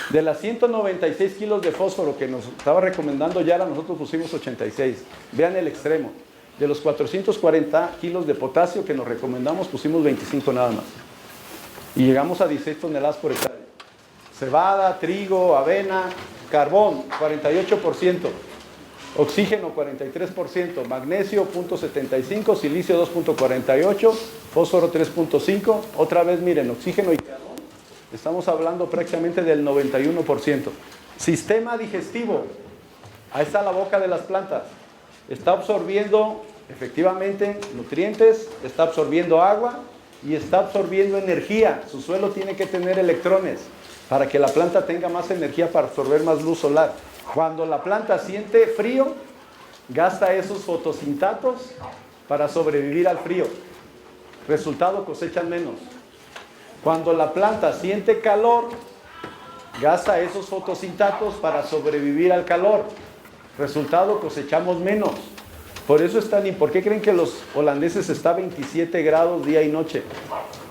A: De las 196 kilos de fósforo que nos estaba recomendando Yara, nosotros pusimos 86. Vean el extremo. De los 440 kilos de potasio que nos recomendamos, pusimos 25 nada más. Y llegamos a 16 toneladas por hectárea. Cebada, trigo, avena, carbón, 48%. Oxígeno, 43%. Magnesio, 0.75. Silicio, 2.48. Fósforo, 3.5. Otra vez, miren, oxígeno y carbón. Estamos hablando prácticamente del 91%. Sistema digestivo. Ahí está la boca de las plantas. Está absorbiendo, efectivamente, nutrientes, está absorbiendo agua y está absorbiendo energía. Su suelo tiene que tener electrones para que la planta tenga más energía para absorber más luz solar. Cuando la planta siente frío, gasta esos fotosintatos para sobrevivir al frío. Resultado, cosechan menos. Cuando la planta siente calor, gasta esos fotosintatos para sobrevivir al calor. Resultado, cosechamos menos. Por eso ¿por qué creen que los holandeses está a 27 grados día y noche?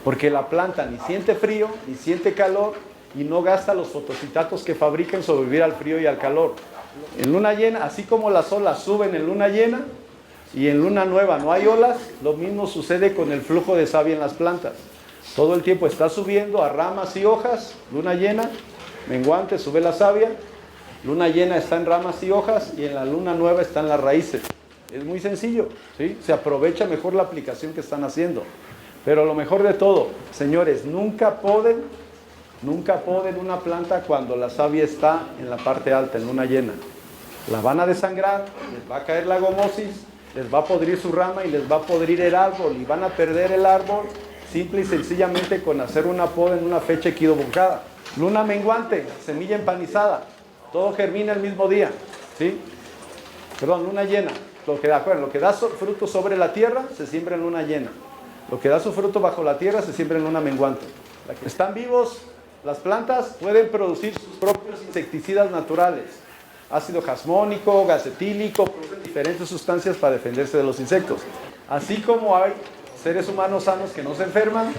A: Porque la planta ni siente frío, ni siente calor y no gasta los fotosintatos que fabrica en sobrevivir al frío y al calor. En luna llena, así como las olas suben en luna llena y en luna nueva no hay olas, lo mismo sucede con el flujo de savia en las plantas. Todo el tiempo está subiendo a ramas y hojas, luna llena, menguante, sube la savia, luna llena está en ramas y hojas y en la luna nueva están las raíces. Es muy sencillo, ¿sí? Se aprovecha mejor la aplicación que están haciendo. Pero lo mejor de todo, señores, nunca poden una planta cuando la savia está en la parte alta, en luna llena. La van a desangrar, les va a caer la gomosis, les va a podrir su rama y les va a podrir el árbol y van a perder el árbol simple y sencillamente con hacer una poda en una fecha equivocada. Luna menguante, semilla empanizada, todo germina el mismo día, ¿sí? Perdón, luna llena. Lo que da fruto sobre la tierra se siembra en luna llena. Lo que da su fruto bajo la tierra se siembra en luna menguante. Están vivos, las plantas pueden producir sus propios insecticidas naturales. Ácido jasmónico, gacetílico, producen diferentes sustancias para defenderse de los insectos. Así como hay seres humanos sanos que no se enferman,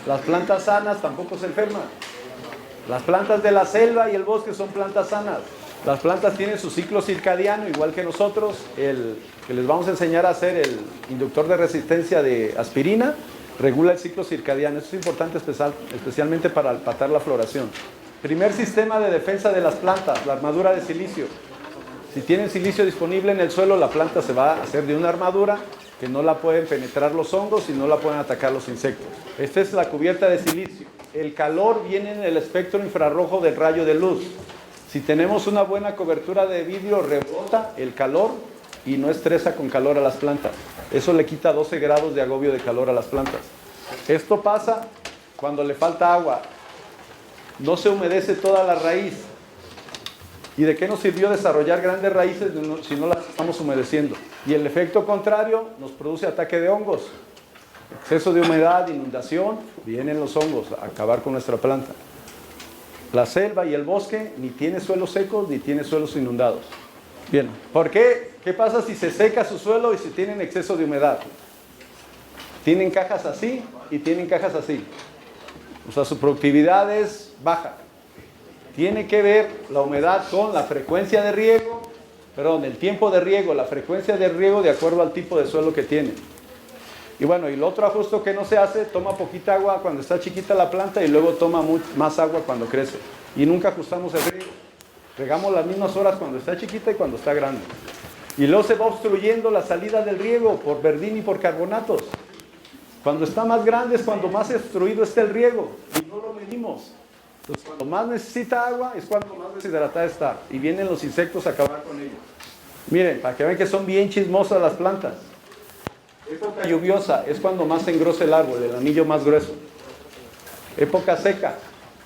A: las plantas sanas tampoco se enferman. Las plantas de la selva y el bosque son plantas sanas. Las plantas tienen su ciclo circadiano, igual que nosotros. El que les vamos a enseñar a hacer, el inductor de resistencia de aspirina, regula el ciclo circadiano. Esto es importante especialmente para patar la floración. Primer sistema de defensa de las plantas, la armadura de silicio. Si tienen silicio disponible en el suelo, la planta se va a hacer de una armadura que no la pueden penetrar los hongos y no la pueden atacar los insectos. Esta es la cubierta de silicio. El calor viene en el espectro infrarrojo del rayo de luz. Si tenemos una buena cobertura de vidrio, rebota el calor y no estresa con calor a las plantas. Eso le quita 12 grados de agobio de calor a las plantas. Esto pasa cuando le falta agua. No se humedece toda la raíz. ¿Y de qué nos sirvió desarrollar grandes raíces si no las estamos humedeciendo? Y el efecto contrario nos produce ataque de hongos. Exceso de humedad, inundación, vienen los hongos a acabar con nuestra planta. La selva y el bosque ni tiene suelos secos ni tiene suelos inundados. Bien, ¿por qué? ¿Qué pasa si se seca su suelo y si tienen exceso de humedad? Tienen cajas así y tienen cajas así. O sea, su productividad es baja. Tiene que ver la humedad con la frecuencia de riego, perdón, el tiempo de riego, la frecuencia de riego de acuerdo al tipo de suelo que tiene. Y bueno, y el otro ajuste que no se hace, toma poquita agua cuando está chiquita la planta y luego toma más agua cuando crece. Y nunca ajustamos el riego. Regamos las mismas horas cuando está chiquita y cuando está grande. Y luego se va obstruyendo la salida del riego por verdín y por carbonatos. Cuando está más grande es cuando más obstruido está el riego y no lo medimos. Entonces, cuando más necesita agua es cuando más deshidratada está. Y vienen los insectos a acabar con ellos. Miren, para que vean que son bien chismosas las plantas. Época lluviosa es cuando más se engrosa el árbol, el anillo más grueso. Época seca,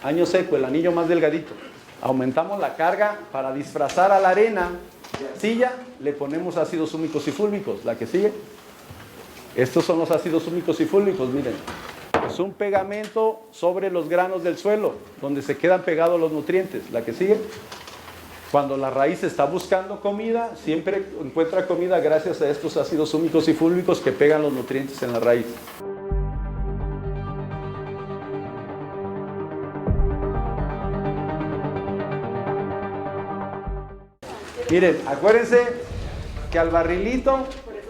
A: año seco, el anillo más delgadito. Aumentamos la carga para disfrazar a la arena de arcilla, le ponemos ácidos húmicos y fúlmicos. La que sigue. Estos son los ácidos húmicos y fúlmicos, miren. Es un pegamento sobre los granos del suelo, donde se quedan pegados los nutrientes. La que sigue. Cuando la raíz está buscando comida, siempre encuentra comida gracias a estos ácidos húmicos y fúlmicos que pegan los nutrientes en la raíz. Miren, acuérdense que al barrilito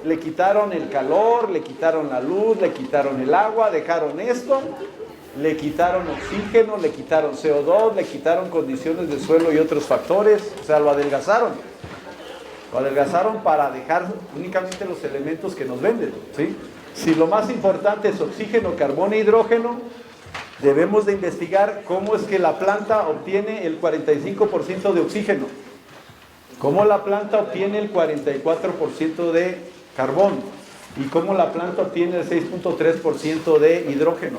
A: le quitaron el calor, le quitaron la luz, le quitaron el agua, dejaron esto, le quitaron oxígeno, le quitaron CO2, le quitaron condiciones del suelo y otros factores, o sea, lo adelgazaron. Lo adelgazaron para dejar únicamente los elementos que nos venden, ¿sí? Si lo más importante es oxígeno, carbono e hidrógeno, debemos de investigar cómo es que la planta obtiene el 45% de oxígeno, cómo la planta obtiene el 44% de carbón y cómo la planta obtiene el 6.3% de hidrógeno.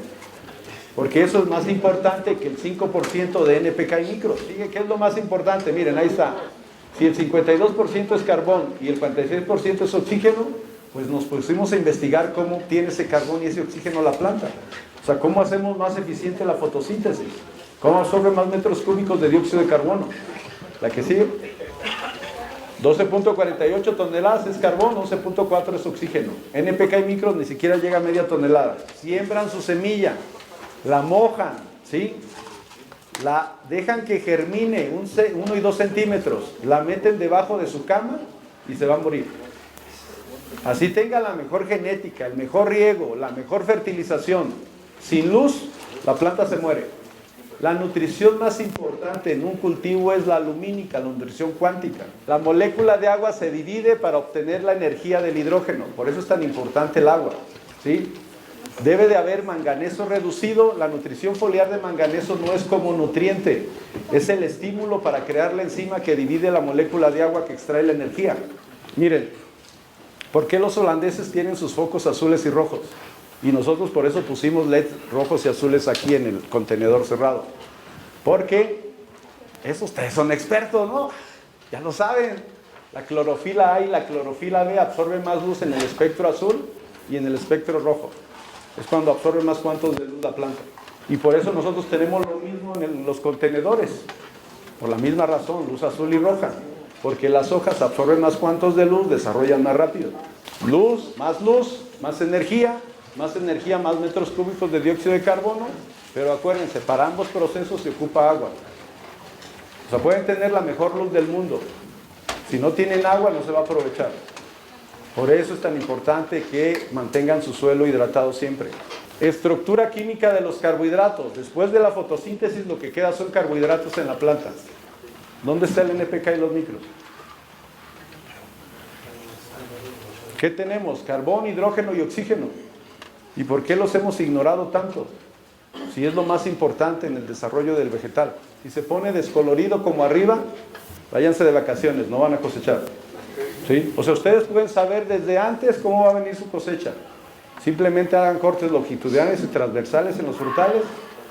A: Porque eso es más importante que el 5% de NPK y micro. ¿Sigue? ¿Qué es lo más importante? Miren, ahí está. Si el 52% es carbón y el 46% es oxígeno, pues nos pusimos a investigar cómo obtiene ese carbón y ese oxígeno la planta. O sea, cómo hacemos más eficiente la fotosíntesis. Cómo absorbe más metros cúbicos de dióxido de carbono. La que sigue. 12.48 toneladas es carbón, 11.4 es oxígeno. NPK y micro ni siquiera llega a media tonelada. Siembran su semilla. La mojan, ¿sí? La dejan que germine 1 y 2 centímetros, la meten debajo de su cama y se va a morir. Así tenga la mejor genética, el mejor riego, la mejor fertilización, sin luz, la planta se muere. La nutrición más importante en un cultivo es la lumínica, la nutrición cuántica. La molécula de agua se divide para obtener la energía del hidrógeno, por eso es tan importante el agua, ¿sí? Debe de haber manganeso reducido. La nutrición foliar de manganeso no es como nutriente, es el estímulo para crear la enzima que divide la molécula de agua que extrae la energía. Miren, ¿por qué los holandeses tienen sus focos azules y rojos? Y nosotros por eso pusimos LED rojos y azules aquí en el contenedor cerrado. Porque eso ustedes son expertos, ¿no? Ya lo saben. La clorofila A y la clorofila B absorben más luz en el espectro azul y en el espectro rojo. Es cuando absorbe más cuantos de luz la planta. Y por eso nosotros tenemos lo mismo en los contenedores. Por la misma razón, luz azul y roja. Porque las hojas absorben más cuantos de luz, desarrollan más rápido. Luz, más energía, más metros cúbicos de dióxido de carbono. Pero acuérdense, para ambos procesos se ocupa agua. O sea, pueden tener la mejor luz del mundo. Si no tienen agua, no se va a aprovechar. Por eso es tan importante que mantengan su suelo hidratado siempre. Estructura química de los carbohidratos. Después de la fotosíntesis lo que queda son carbohidratos en la planta. ¿Dónde está el NPK y los micros? ¿Qué tenemos? Carbón, hidrógeno y oxígeno. ¿Y por qué los hemos ignorado tanto? Si es lo más importante en el desarrollo del vegetal. Si se pone descolorido como arriba, váyanse de vacaciones, no van a cosechar. ¿Sí? O sea, ustedes pueden saber desde antes cómo va a venir su cosecha. Simplemente hagan cortes longitudinales y transversales en los frutales,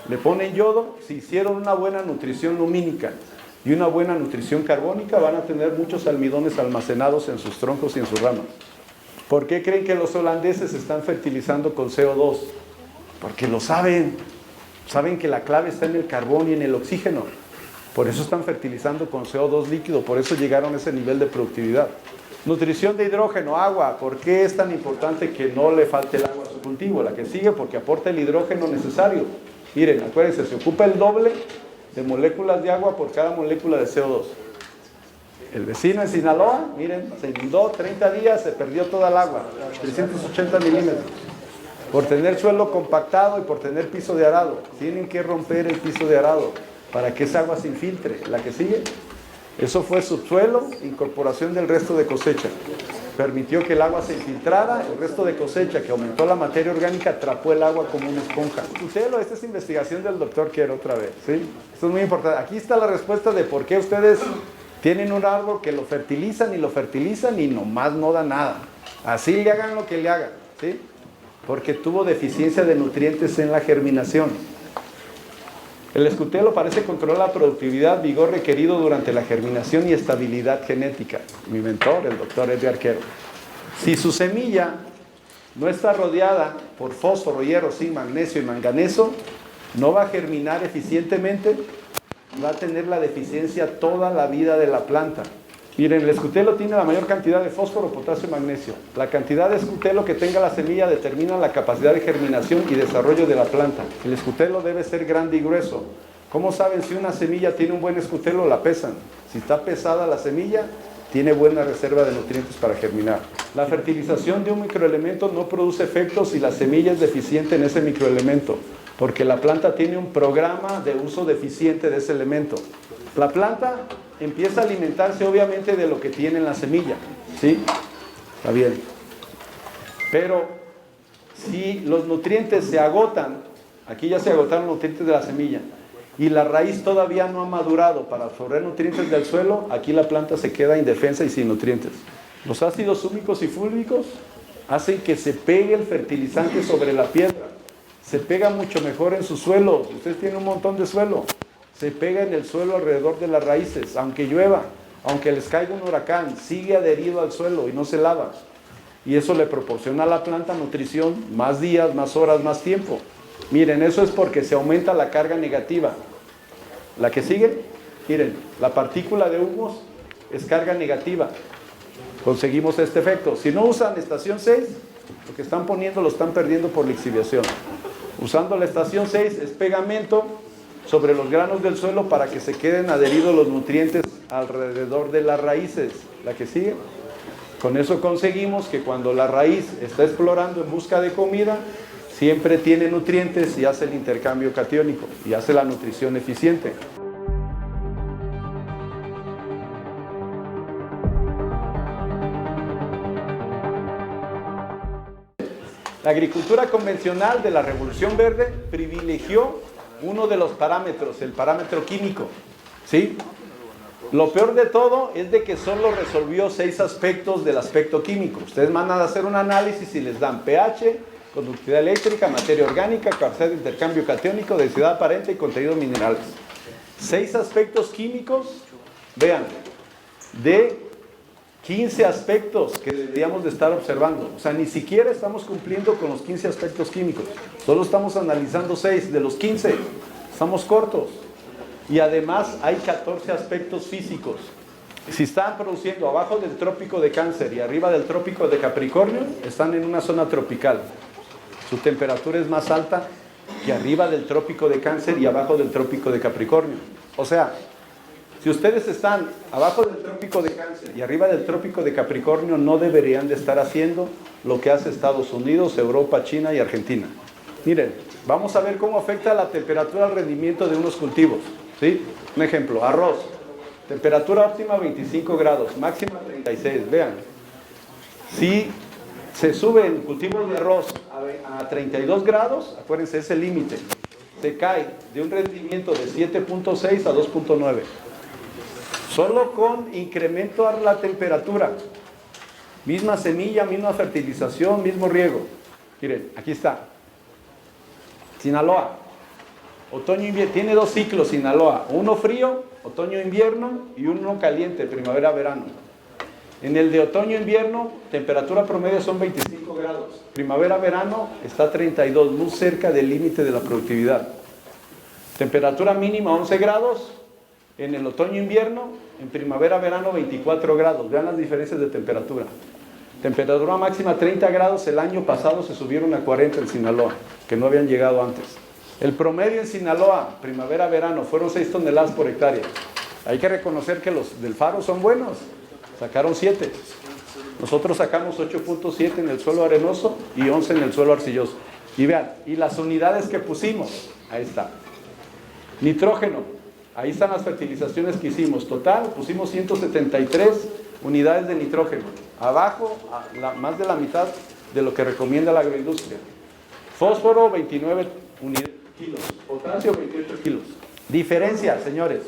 A: le ponen yodo. Si hicieron una buena nutrición lumínica y una buena nutrición carbónica, van a tener muchos almidones almacenados en sus troncos y en sus ramas. ¿Por qué creen que los holandeses están fertilizando con CO2? Porque lo saben. Saben que la clave está en el carbón y en el oxígeno. Por eso están fertilizando con CO2 líquido, por eso llegaron a ese nivel de productividad. Nutrición de hidrógeno, agua. ¿Por qué es tan importante que no le falte el agua a su cultivo? La que sigue, porque aporta el hidrógeno necesario. Miren, acuérdense, se ocupa el doble de moléculas de agua por cada molécula de CO2. El vecino en Sinaloa, miren, se inundó 30 días, se perdió toda el agua, 380 milímetros. Por tener suelo compactado y por tener piso de arado. Tienen que romper el piso de arado para que esa agua se infiltre. La que sigue, eso fue subsuelo, incorporación del resto de cosecha. Permitió que el agua se infiltrara, el resto de cosecha que aumentó la materia orgánica atrapó el agua como una esponja. Esta es investigación del doctor Quero otra vez, ¿sí? Esto es muy importante. Aquí está la respuesta de por qué ustedes tienen un árbol que lo fertilizan y nomás no da nada. Así le hagan lo que le hagan, ¿sí? Porque tuvo deficiencia de nutrientes en la germinación. El escutelo parece controlar la productividad, vigor requerido durante la germinación y estabilidad genética. Mi mentor, el doctor Edgar Quero. Si su semilla no está rodeada por fósforo, hierro, zinc, magnesio y manganeso, no va a germinar eficientemente, va a tener la deficiencia toda la vida de la planta. Miren, el escutelo tiene la mayor cantidad de fósforo, potasio y magnesio. La cantidad de escutelo que tenga la semilla determina la capacidad de germinación y desarrollo de la planta. El escutelo debe ser grande y grueso. ¿Cómo saben si una semilla tiene un buen escutelo? La pesan. Si está pesada la semilla, tiene buena reserva de nutrientes para germinar. La fertilización de un microelemento no produce efectos si la semilla es deficiente en ese microelemento, porque la planta tiene un programa de uso deficiente de ese elemento. La planta empieza a alimentarse obviamente de lo que tiene en la semilla, ¿sí? Está bien. Pero si los nutrientes se agotan, aquí ya se agotaron los nutrientes de la semilla, y la raíz todavía no ha madurado para absorber nutrientes del suelo, aquí la planta se queda indefensa y sin nutrientes. Los ácidos húmicos y fúlvicos hacen que se pegue el fertilizante sobre la piedra. Se pega mucho mejor en su suelo. Ustedes tienen un montón de suelo. Se pega en el suelo alrededor de las raíces, aunque llueva, aunque les caiga un huracán, sigue adherido al suelo y no se lava. Y eso le proporciona a la planta nutrición, más días, más horas, más tiempo. Miren, eso es porque se aumenta la carga negativa. La que sigue, miren, la partícula de humos es carga negativa. Conseguimos este efecto. Si no usan estación 6, lo que están poniendo lo están perdiendo por lixiviación. Usando la estación 6 es pegamento sobre los granos del suelo para que se queden adheridos los nutrientes alrededor de las raíces. La que sigue. Con eso conseguimos que cuando la raíz está explorando en busca de comida, siempre tiene nutrientes y hace el intercambio catiónico y hace la nutrición eficiente. La agricultura convencional de la Revolución Verde privilegió uno de los parámetros, el parámetro químico, ¿sí? Lo peor de todo es de que solo resolvió 6 aspectos del aspecto químico. Ustedes mandan a hacer un análisis y les dan pH, conductividad eléctrica, materia orgánica, capacidad de intercambio catiónico, densidad aparente y contenidos minerales. 6 aspectos químicos, vean, de 15 aspectos que deberíamos de estar observando. O sea, ni siquiera estamos cumpliendo con los 15 aspectos químicos. Solo estamos analizando 6 de los 15. Estamos cortos. Y además hay 14 aspectos físicos. Si están produciendo abajo del trópico de Cáncer y arriba del trópico de Capricornio, están en una zona tropical. Su temperatura es más alta que arriba del trópico de Cáncer y abajo del trópico de Capricornio. O sea, si ustedes están abajo del trópico de Cáncer y arriba del trópico de Capricornio, no deberían de estar haciendo lo que hace Estados Unidos, Europa, China y Argentina. Miren, vamos a ver cómo afecta la temperatura al rendimiento de unos cultivos, ¿sí? Un ejemplo, arroz. Temperatura óptima 25 grados, máxima 36. Vean, si se sube en cultivos de arroz a 32 grados, acuérdense, es el límite. Se cae de un rendimiento de 7.6 a 2.9. Solo con incremento a la temperatura. Misma semilla, misma fertilización, mismo riego. Miren, aquí está. Sinaloa. Otoño-invierno. Tiene 2 ciclos Sinaloa. Uno frío, otoño-invierno, y uno caliente, primavera-verano. En el de otoño-invierno, temperatura promedio son 25 grados. Primavera-verano está 32, muy cerca del límite de la productividad. Temperatura mínima 11 grados. En el otoño-invierno, en primavera, verano 24 grados. Vean las diferencias de temperatura. Temperatura máxima 30 grados, el año pasado se subieron a 40 en Sinaloa, que no habían llegado antes. El promedio en Sinaloa, primavera, verano, fueron 6 toneladas por hectárea. Hay que reconocer que los del Faro son buenos, sacaron 7. Nosotros sacamos 8.7 en el suelo arenoso y 11 en el suelo arcilloso. Y vean, y las unidades que pusimos, ahí está. Nitrógeno, ahí están las fertilizaciones que hicimos. Total, pusimos 173 unidades de nitrógeno. Abajo, más de la mitad de lo que recomienda la agroindustria. Fósforo, 29 kilos. Potasio, 28 kilos. Diferencias, señores.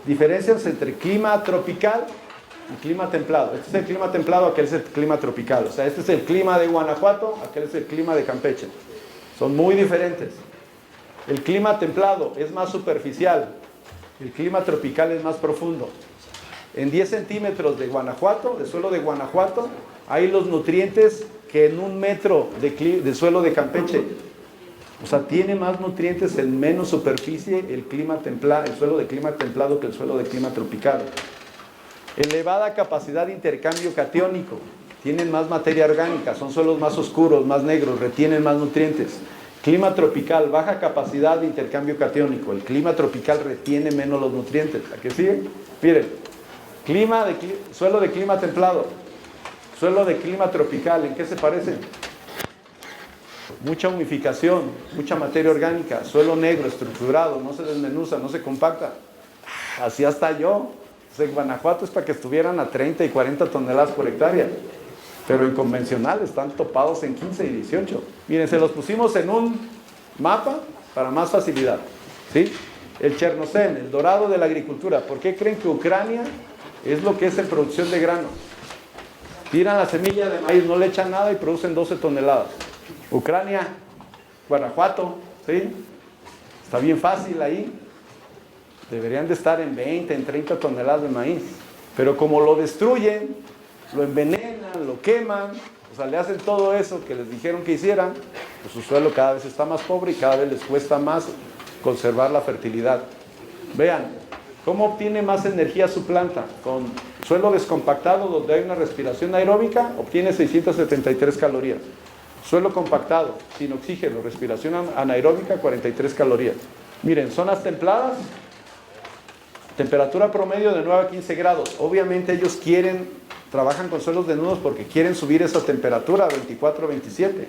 A: Diferencias entre clima tropical y clima templado. Este es el clima templado, aquel es el clima tropical. O sea, este es el clima de Guanajuato, aquel es el clima de Campeche. Son muy diferentes. El clima templado es más superficial. El clima tropical es más profundo. En 10 centímetros de Guanajuato, de suelo de Guanajuato, hay los nutrientes que en 1 metro de suelo de Campeche. O sea, tiene más nutrientes en menos superficie el suelo de clima templado que el suelo de clima tropical. Elevada capacidad de intercambio catiónico. Tienen más materia orgánica, son suelos más oscuros, más negros, retienen más nutrientes. Clima tropical, baja capacidad de intercambio catiónico. El clima tropical retiene menos los nutrientes. ¿A qué sigue? Miren, suelo de clima templado, suelo de clima tropical, ¿en qué se parecen? Mucha humificación, mucha materia orgánica, suelo negro, estructurado, no se desmenuza, no se compacta. Así hasta yo. En Guanajuato es para que estuvieran a 30 y 40 toneladas por hectárea, pero en convencional están topados en 15 y 18. Miren, se los pusimos en un mapa para más facilidad, ¿sí? El Chernozem, el dorado de la agricultura. ¿Por qué creen que Ucrania es lo que es en producción de grano? Tiran la semilla de maíz, no le echan nada y producen 12 toneladas. Ucrania, Guanajuato, ¿sí? Está bien fácil ahí. Deberían de estar en 20, en 30 toneladas de maíz. Pero como lo destruyen, lo envenenan, lo queman, o sea, le hacen todo eso que les dijeron que hicieran, pues su suelo cada vez está más pobre y cada vez les cuesta más conservar la fertilidad. Vean, ¿cómo obtiene más energía su planta? Con suelo descompactado, donde hay una respiración aeróbica, obtiene 673 calorías. Suelo compactado, sin oxígeno, respiración anaeróbica, 43 calorías. Miren, zonas templadas, temperatura promedio de 9 a 15 grados. Obviamente ellos trabajan con suelos desnudos porque quieren subir esa temperatura a 24 a 27.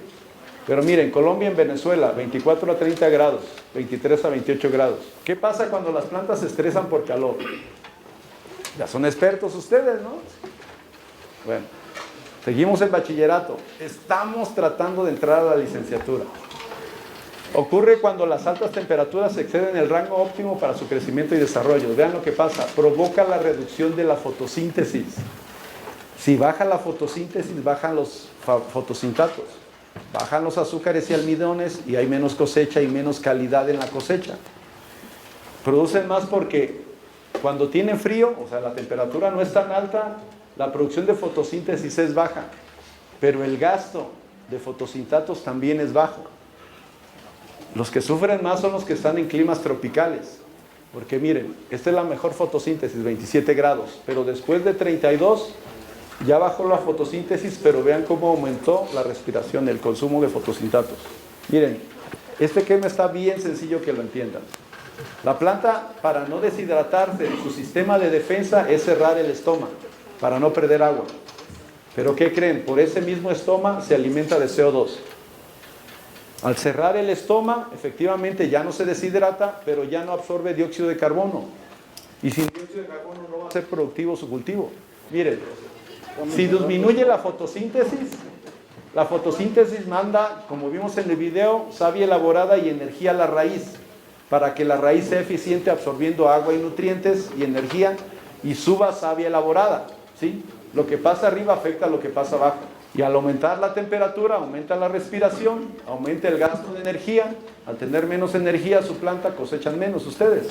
A: Pero miren, Colombia en Venezuela, 24 a 30 grados, 23 a 28 grados. ¿Qué pasa cuando las plantas se estresan por calor? Ya son expertos ustedes, ¿no? Bueno, seguimos el bachillerato. Estamos tratando de entrar a la licenciatura. Ocurre cuando las altas temperaturas exceden el rango óptimo para su crecimiento y desarrollo. Vean lo que pasa, provoca la reducción de la fotosíntesis. Si baja la fotosíntesis, bajan los fotosintatos, bajan los azúcares y almidones y hay menos cosecha y menos calidad en la cosecha. Producen más porque cuando tiene frío, o sea, la temperatura no es tan alta, la producción de fotosíntesis es baja, pero el gasto de fotosintatos también es bajo. Los que sufren más son los que están en climas tropicales, porque miren, esta es la mejor fotosíntesis, 27 grados, pero después de 32 ya bajó la fotosíntesis, pero vean cómo aumentó la respiración, el consumo de fotosintatos. Miren, este esquema está bien sencillo que lo entiendan. La planta, para no deshidratarse, su sistema de defensa es cerrar el estoma, para no perder agua. Pero ¿qué creen? Por ese mismo estoma se alimenta de CO2. Al cerrar el estoma, efectivamente ya no se deshidrata, pero ya no absorbe dióxido de carbono. Y sin dióxido de carbono no va a ser productivo su cultivo. Miren, si disminuye la fotosíntesis manda, como vimos en el video, savia elaborada y energía a la raíz, para que la raíz sea eficiente absorbiendo agua y nutrientes y energía y suba savia elaborada, ¿sí? Lo que pasa arriba afecta a lo que pasa abajo. Y al aumentar la temperatura, aumenta la respiración, aumenta el gasto de energía. Al tener menos energía, su planta cosechan menos ustedes.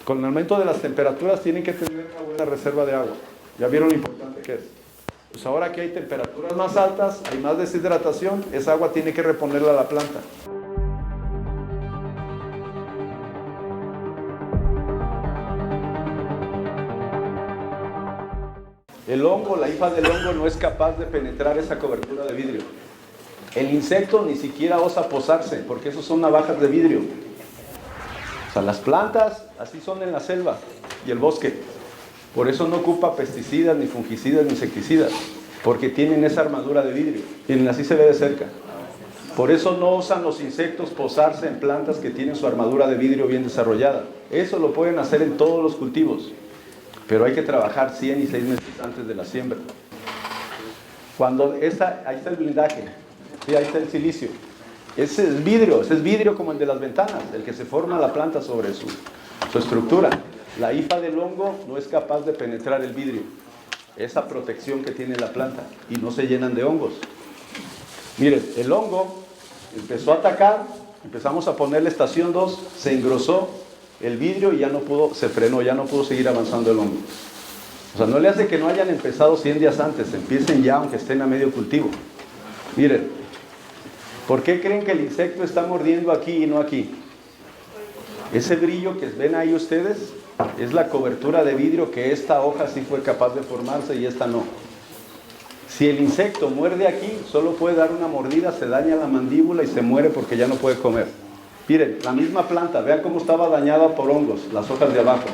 A: Con el aumento de las temperaturas tienen que tener una buena reserva de agua. ¿Ya vieron lo importante que es? Pues ahora que hay temperaturas más altas, hay más deshidratación, esa agua tiene que reponerla a la planta. El hongo, la hifa del hongo no es capaz de penetrar esa cobertura de vidrio. El insecto ni siquiera osa posarse, porque esos son navajas de vidrio. O sea, las plantas así son en la selva y el bosque. Por eso no ocupa pesticidas, ni fungicidas, ni insecticidas, porque tienen esa armadura de vidrio. Miren, así se ve de cerca. Por eso no osan los insectos posarse en plantas que tienen su armadura de vidrio bien desarrollada. Eso lo pueden hacer en todos los cultivos, pero hay que trabajar 100 y 6 meses antes de la siembra. Ahí está el blindaje, ¿sí? Ahí está el silicio. Ese es vidrio como el de las ventanas, el que se forma la planta sobre su estructura. La hifa del hongo no es capaz de penetrar el vidrio, esa protección que tiene la planta, y no se llenan de hongos. Miren, el hongo empezó a atacar, empezamos a ponerle estación 2, se engrosó el vidrio y se frenó, ya no pudo seguir avanzando el hongo. O sea, no le hace que no hayan empezado 100 días antes, empiecen ya aunque estén a medio cultivo. Miren, ¿por qué creen que el insecto está mordiendo aquí y no aquí? Ese brillo que ven ahí ustedes es la cobertura de vidrio que esta hoja sí fue capaz de formarse y esta no. Si el insecto muerde aquí, solo puede dar una mordida, se daña la mandíbula y se muere porque ya no puede comer. Miren, la misma planta, vean cómo estaba dañada por hongos, las hojas de abajo.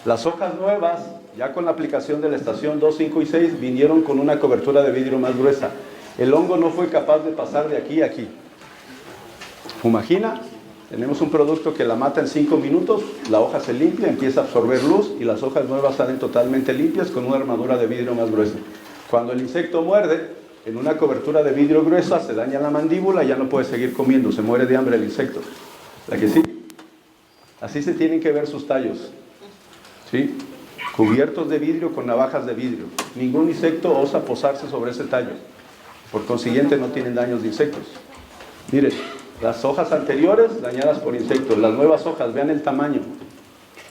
A: Las hojas nuevas, ya con la aplicación de la estación 2, 5 y 6, vinieron con una cobertura de vidrio más gruesa. El hongo no fue capaz de pasar de aquí a aquí. Imagina, tenemos un producto que la mata en 5 minutos, la hoja se limpia, empieza a absorber luz y las hojas nuevas salen totalmente limpias con una armadura de vidrio más gruesa. Cuando el insecto muerde, en una cobertura de vidrio gruesa, se daña la mandíbula y ya no puede seguir comiendo, se muere de hambre el insecto. ¿La que sí? Así se tienen que ver sus tallos, ¿sí? Cubiertos de vidrio con navajas de vidrio. Ningún insecto osa posarse sobre ese tallo. Por consiguiente, no tienen daños de insectos. Miren, las hojas anteriores dañadas por insectos, las nuevas hojas, vean el tamaño.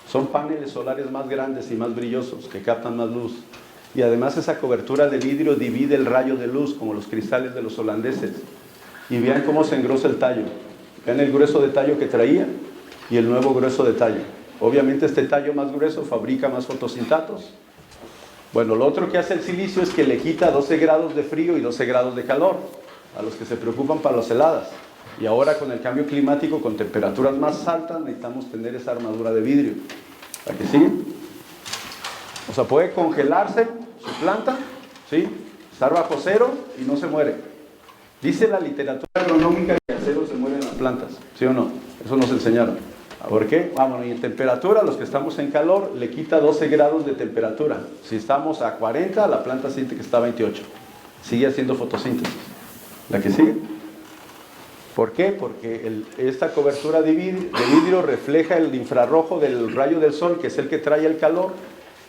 A: Son paneles solares más grandes y más brillosos, que captan más luz. Y además esa cobertura de vidrio divide el rayo de luz, como los cristales de los holandeses. Y vean cómo se engrosa el tallo. Vean el grueso de tallo que traía y el nuevo grueso de tallo. Obviamente este tallo más grueso fabrica más fotosintatos. Bueno, lo otro que hace el silicio es que le quita 12 grados de frío y 12 grados de calor a los que se preocupan para las heladas. Y ahora con el cambio climático, con temperaturas más altas, necesitamos tener esa armadura de vidrio. ¿A que sigue? O sea, puede congelarse su planta, ¿sí? Estar bajo cero y no se muere. Dice la literatura agronómica que a cero se mueren las plantas, ¿sí o no? Eso nos enseñaron. ¿Por qué? Bueno, y en temperatura, los que estamos en calor, le quita 12 grados de temperatura. Si estamos a 40, la planta siente que está a 28. Sigue haciendo fotosíntesis. ¿La que sigue? ¿Por qué? Porque esta cobertura de vidrio refleja el infrarrojo del rayo del sol, que es el que trae el calor,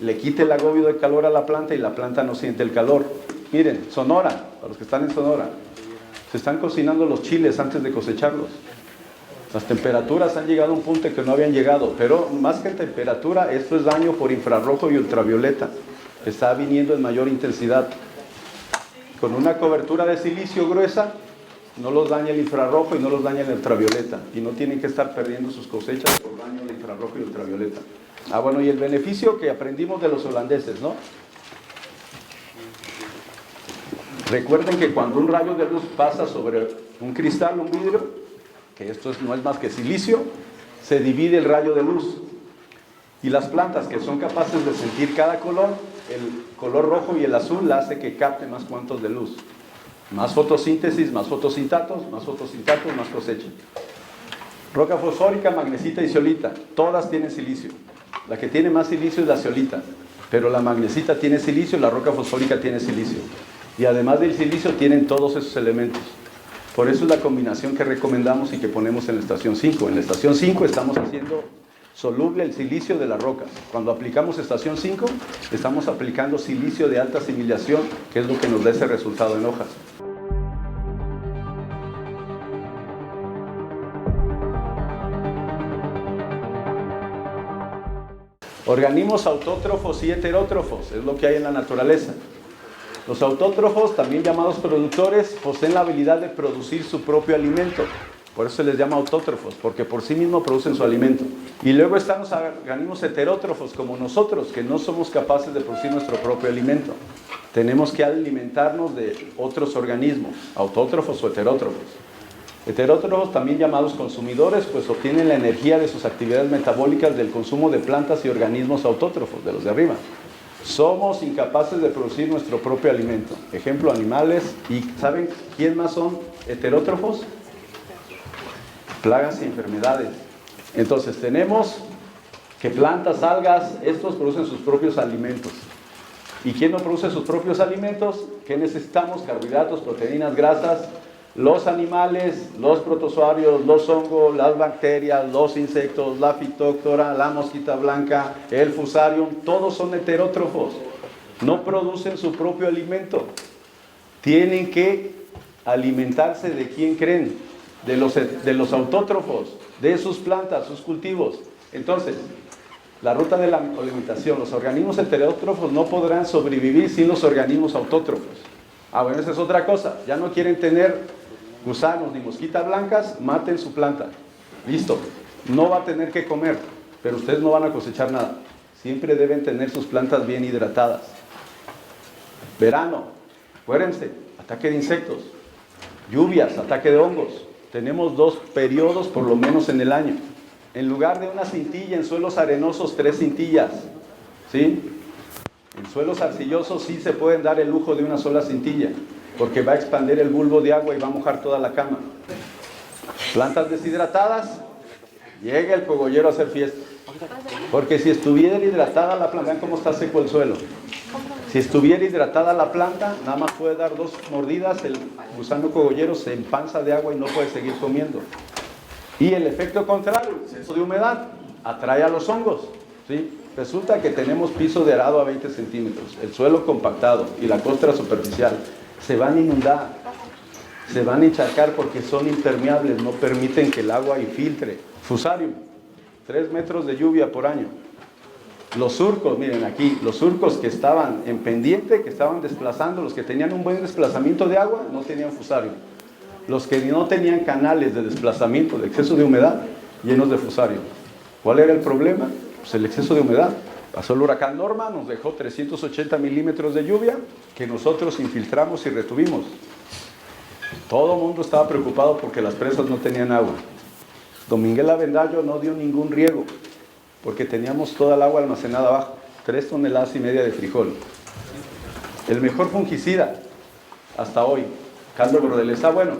A: le quita el agobio de calor a la planta y la planta no siente el calor. Miren, Sonora, para los que están en Sonora, se están cocinando los chiles antes de cosecharlos. Las temperaturas han llegado a un punto que no habían llegado, pero más que en temperatura, esto es daño por infrarrojo y ultravioleta. Está viniendo en mayor intensidad. Con una cobertura de silicio gruesa, no los daña el infrarrojo y no los daña el ultravioleta. Y no tienen que estar perdiendo sus cosechas por daño de infrarrojo y ultravioleta. Bueno, y el beneficio que aprendimos de los holandeses, ¿no? Recuerden que cuando un rayo de luz pasa sobre un cristal, un vidrio, que esto no es más que silicio, se divide el rayo de luz. Y las plantas que son capaces de sentir cada color, el color rojo y el azul la hace que capte más cuantos de luz. Más fotosíntesis, más fotosintatos, más cosecha. Roca fosfórica, magnesita y zeolita, todas tienen silicio. La que tiene más silicio es la zeolita, pero la magnesita tiene silicio y la roca fosfórica tiene silicio. Y además del silicio tienen todos esos elementos. Por eso es la combinación que recomendamos y que ponemos en la estación 5. En la estación 5 estamos haciendo soluble el silicio de las rocas. Cuando aplicamos estación 5, estamos aplicando silicio de alta asimilación, que es lo que nos da ese resultado en hojas. Organismos autótrofos y heterótrofos, es lo que hay en la naturaleza. Los autótrofos, también llamados productores, poseen la habilidad de producir su propio alimento. Por eso se les llama autótrofos, porque por sí mismos producen su alimento. Y luego están los organismos heterótrofos, como nosotros, que no somos capaces de producir nuestro propio alimento. Tenemos que alimentarnos de otros organismos, autótrofos o heterótrofos. Heterótrofos, también llamados consumidores, pues obtienen la energía de sus actividades metabólicas del consumo de plantas y organismos autótrofos, de los de arriba. Somos incapaces de producir nuestro propio alimento. Ejemplo, animales. ¿Y saben quién más son heterótrofos? Plagas y enfermedades. Entonces tenemos que plantas, algas, estos producen sus propios alimentos. ¿Y quién no produce sus propios alimentos? ¿Qué necesitamos? Carbohidratos, proteínas, grasas. Los animales, los protozoarios, los hongos, las bacterias, los insectos, la fitóctora, la mosquita blanca, el fusarium, todos son heterótrofos. No producen su propio alimento. Tienen que alimentarse de quién creen, de los autótrofos, de sus plantas, sus cultivos. Entonces, la ruta de la alimentación, los organismos heterótrofos no podrán sobrevivir sin los organismos autótrofos. Bueno, esa es otra cosa. Ya no quieren tener gusanos ni mosquitas blancas, maten su planta. Listo. No va a tener que comer, pero ustedes no van a cosechar nada. Siempre deben tener sus plantas bien hidratadas. Verano, acuérdense, ataque de insectos. Lluvias, ataque de hongos. Tenemos 2 periodos por lo menos en el año. En lugar de una cintilla en suelos arenosos, 3 cintillas. ¿Sí? En suelos arcillosos sí se pueden dar el lujo de una sola cintilla, porque va a expandir el bulbo de agua y va a mojar toda la cama. Plantas deshidratadas, llega el cogollero a hacer fiesta. Porque si estuviera hidratada la planta, vean cómo está seco el suelo. Si estuviera hidratada la planta, nada más puede dar 2 mordidas, el gusano cogollero se empanza de agua y no puede seguir comiendo. Y el efecto contrario, el exceso de humedad, atrae a los hongos. ¿Sí? Resulta que tenemos piso de arado a 20 centímetros, el suelo compactado y la costra superficial. Se van a inundar, se van a encharcar porque son impermeables, no permiten que el agua infiltre. Fusarium, 3 metros de lluvia por año. Los surcos, miren aquí, los surcos que estaban en pendiente, que estaban desplazando, los que tenían un buen desplazamiento de agua, no tenían fusarium. Los que no tenían canales de desplazamiento, de exceso de humedad, llenos de fusarium. ¿Cuál era el problema? Pues el exceso de humedad. Pasó el huracán Norma, nos dejó 380 milímetros de lluvia que nosotros infiltramos y retuvimos. Todo el mundo estaba preocupado porque las presas no tenían agua. Don Miguel Avendaño no dio ningún riego porque teníamos toda el agua almacenada abajo, 3,5 toneladas de frijol. El mejor fungicida hasta hoy, caldo bordelés. Bueno,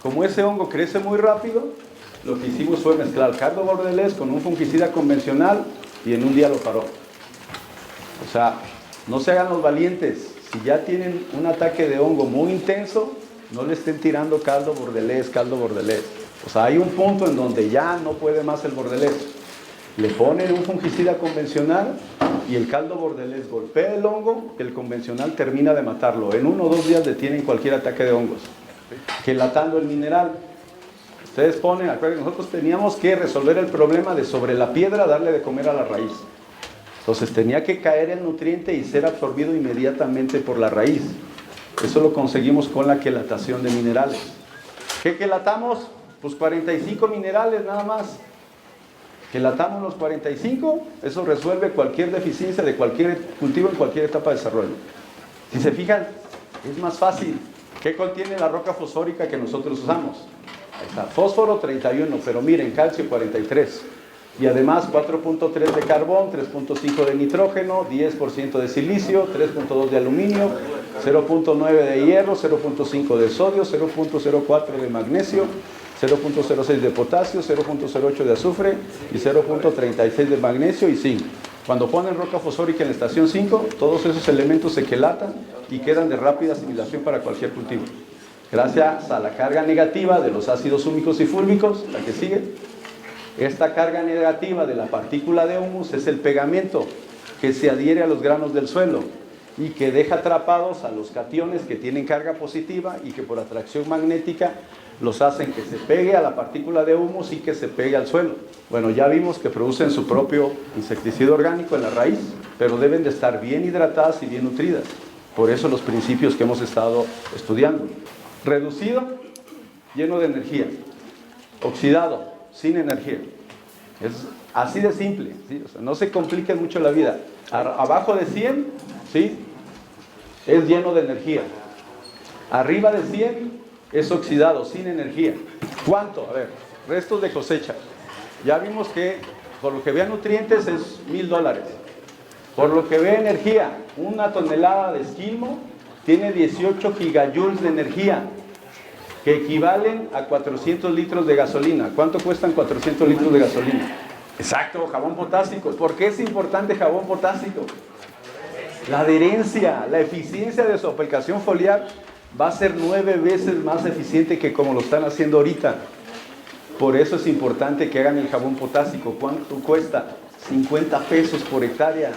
A: como ese hongo crece muy rápido, lo que hicimos fue mezclar caldo bordelés con un fungicida convencional y en un día lo paró. O sea, no se hagan los valientes. Si ya tienen un ataque de hongo muy intenso, no le estén tirando caldo bordelés. O sea, hay un punto en donde ya no puede más el bordelés. Le ponen un fungicida convencional y el caldo bordelés golpea el hongo, el convencional termina de matarlo. En 1 o 2 días detienen cualquier ataque de hongos. Gelatando el mineral. Ustedes ponen, acuérdense, nosotros teníamos que resolver el problema de sobre la piedra darle de comer a la raíz. Entonces tenía que caer el nutriente y ser absorbido inmediatamente por la raíz. Eso lo conseguimos con la quelatación de minerales. ¿Qué quelatamos? Pues 45 minerales nada más. Quelatamos los 45, eso resuelve cualquier deficiencia de cualquier cultivo en cualquier etapa de desarrollo. Si se fijan, es más fácil. ¿Qué contiene la roca fosfórica que nosotros usamos? Ahí está, fósforo 31, pero miren, calcio 43. Y además 4.3 de carbón, 3.5 de nitrógeno, 10% de silicio, 3.2 de aluminio, 0.9 de hierro, 0.5 de sodio, 0.04 de magnesio, 0.06 de potasio, 0.08 de azufre y 0.36 de magnesio y zinc. Cuando ponen roca fosfórica en la estación 5, todos esos elementos se quelatan y quedan de rápida asimilación para cualquier cultivo. Gracias a la carga negativa de los ácidos húmicos y fúlmicos, la que sigue. Esta carga negativa de la partícula de humus es el pegamento que se adhiere a los granos del suelo y que deja atrapados a los cationes que tienen carga positiva y que por atracción magnética los hacen que se pegue a la partícula de humus y que se pegue al suelo. Bueno, ya vimos que producen su propio insecticida orgánico en la raíz, pero deben de estar bien hidratadas y bien nutridas. Por eso los principios que hemos estado estudiando. Reducido, lleno de energía. oxidado, sin energía. Es así de simple, ¿sí? O sea, no se complique mucho la vida. Abajo de 100, ¿sí?, es lleno de energía. Arriba de 100 es oxidado, sin energía. ¿Cuánto? A ver, restos de cosecha. Ya vimos que por lo que vea nutrientes es $1,000. Por lo que vea energía, una tonelada de esquilmo tiene 18 gigajoules de energía, que equivalen a 400 litros de gasolina. ¿Cuánto cuestan 400 litros de gasolina? Exacto, jabón potásico. ¿Por qué es importante jabón potásico? La adherencia, la eficiencia de su aplicación foliar va a ser 9 veces más eficiente que como lo están haciendo ahorita. Por eso es importante que hagan el jabón potásico. ¿Cuánto cuesta? 50 pesos por hectárea.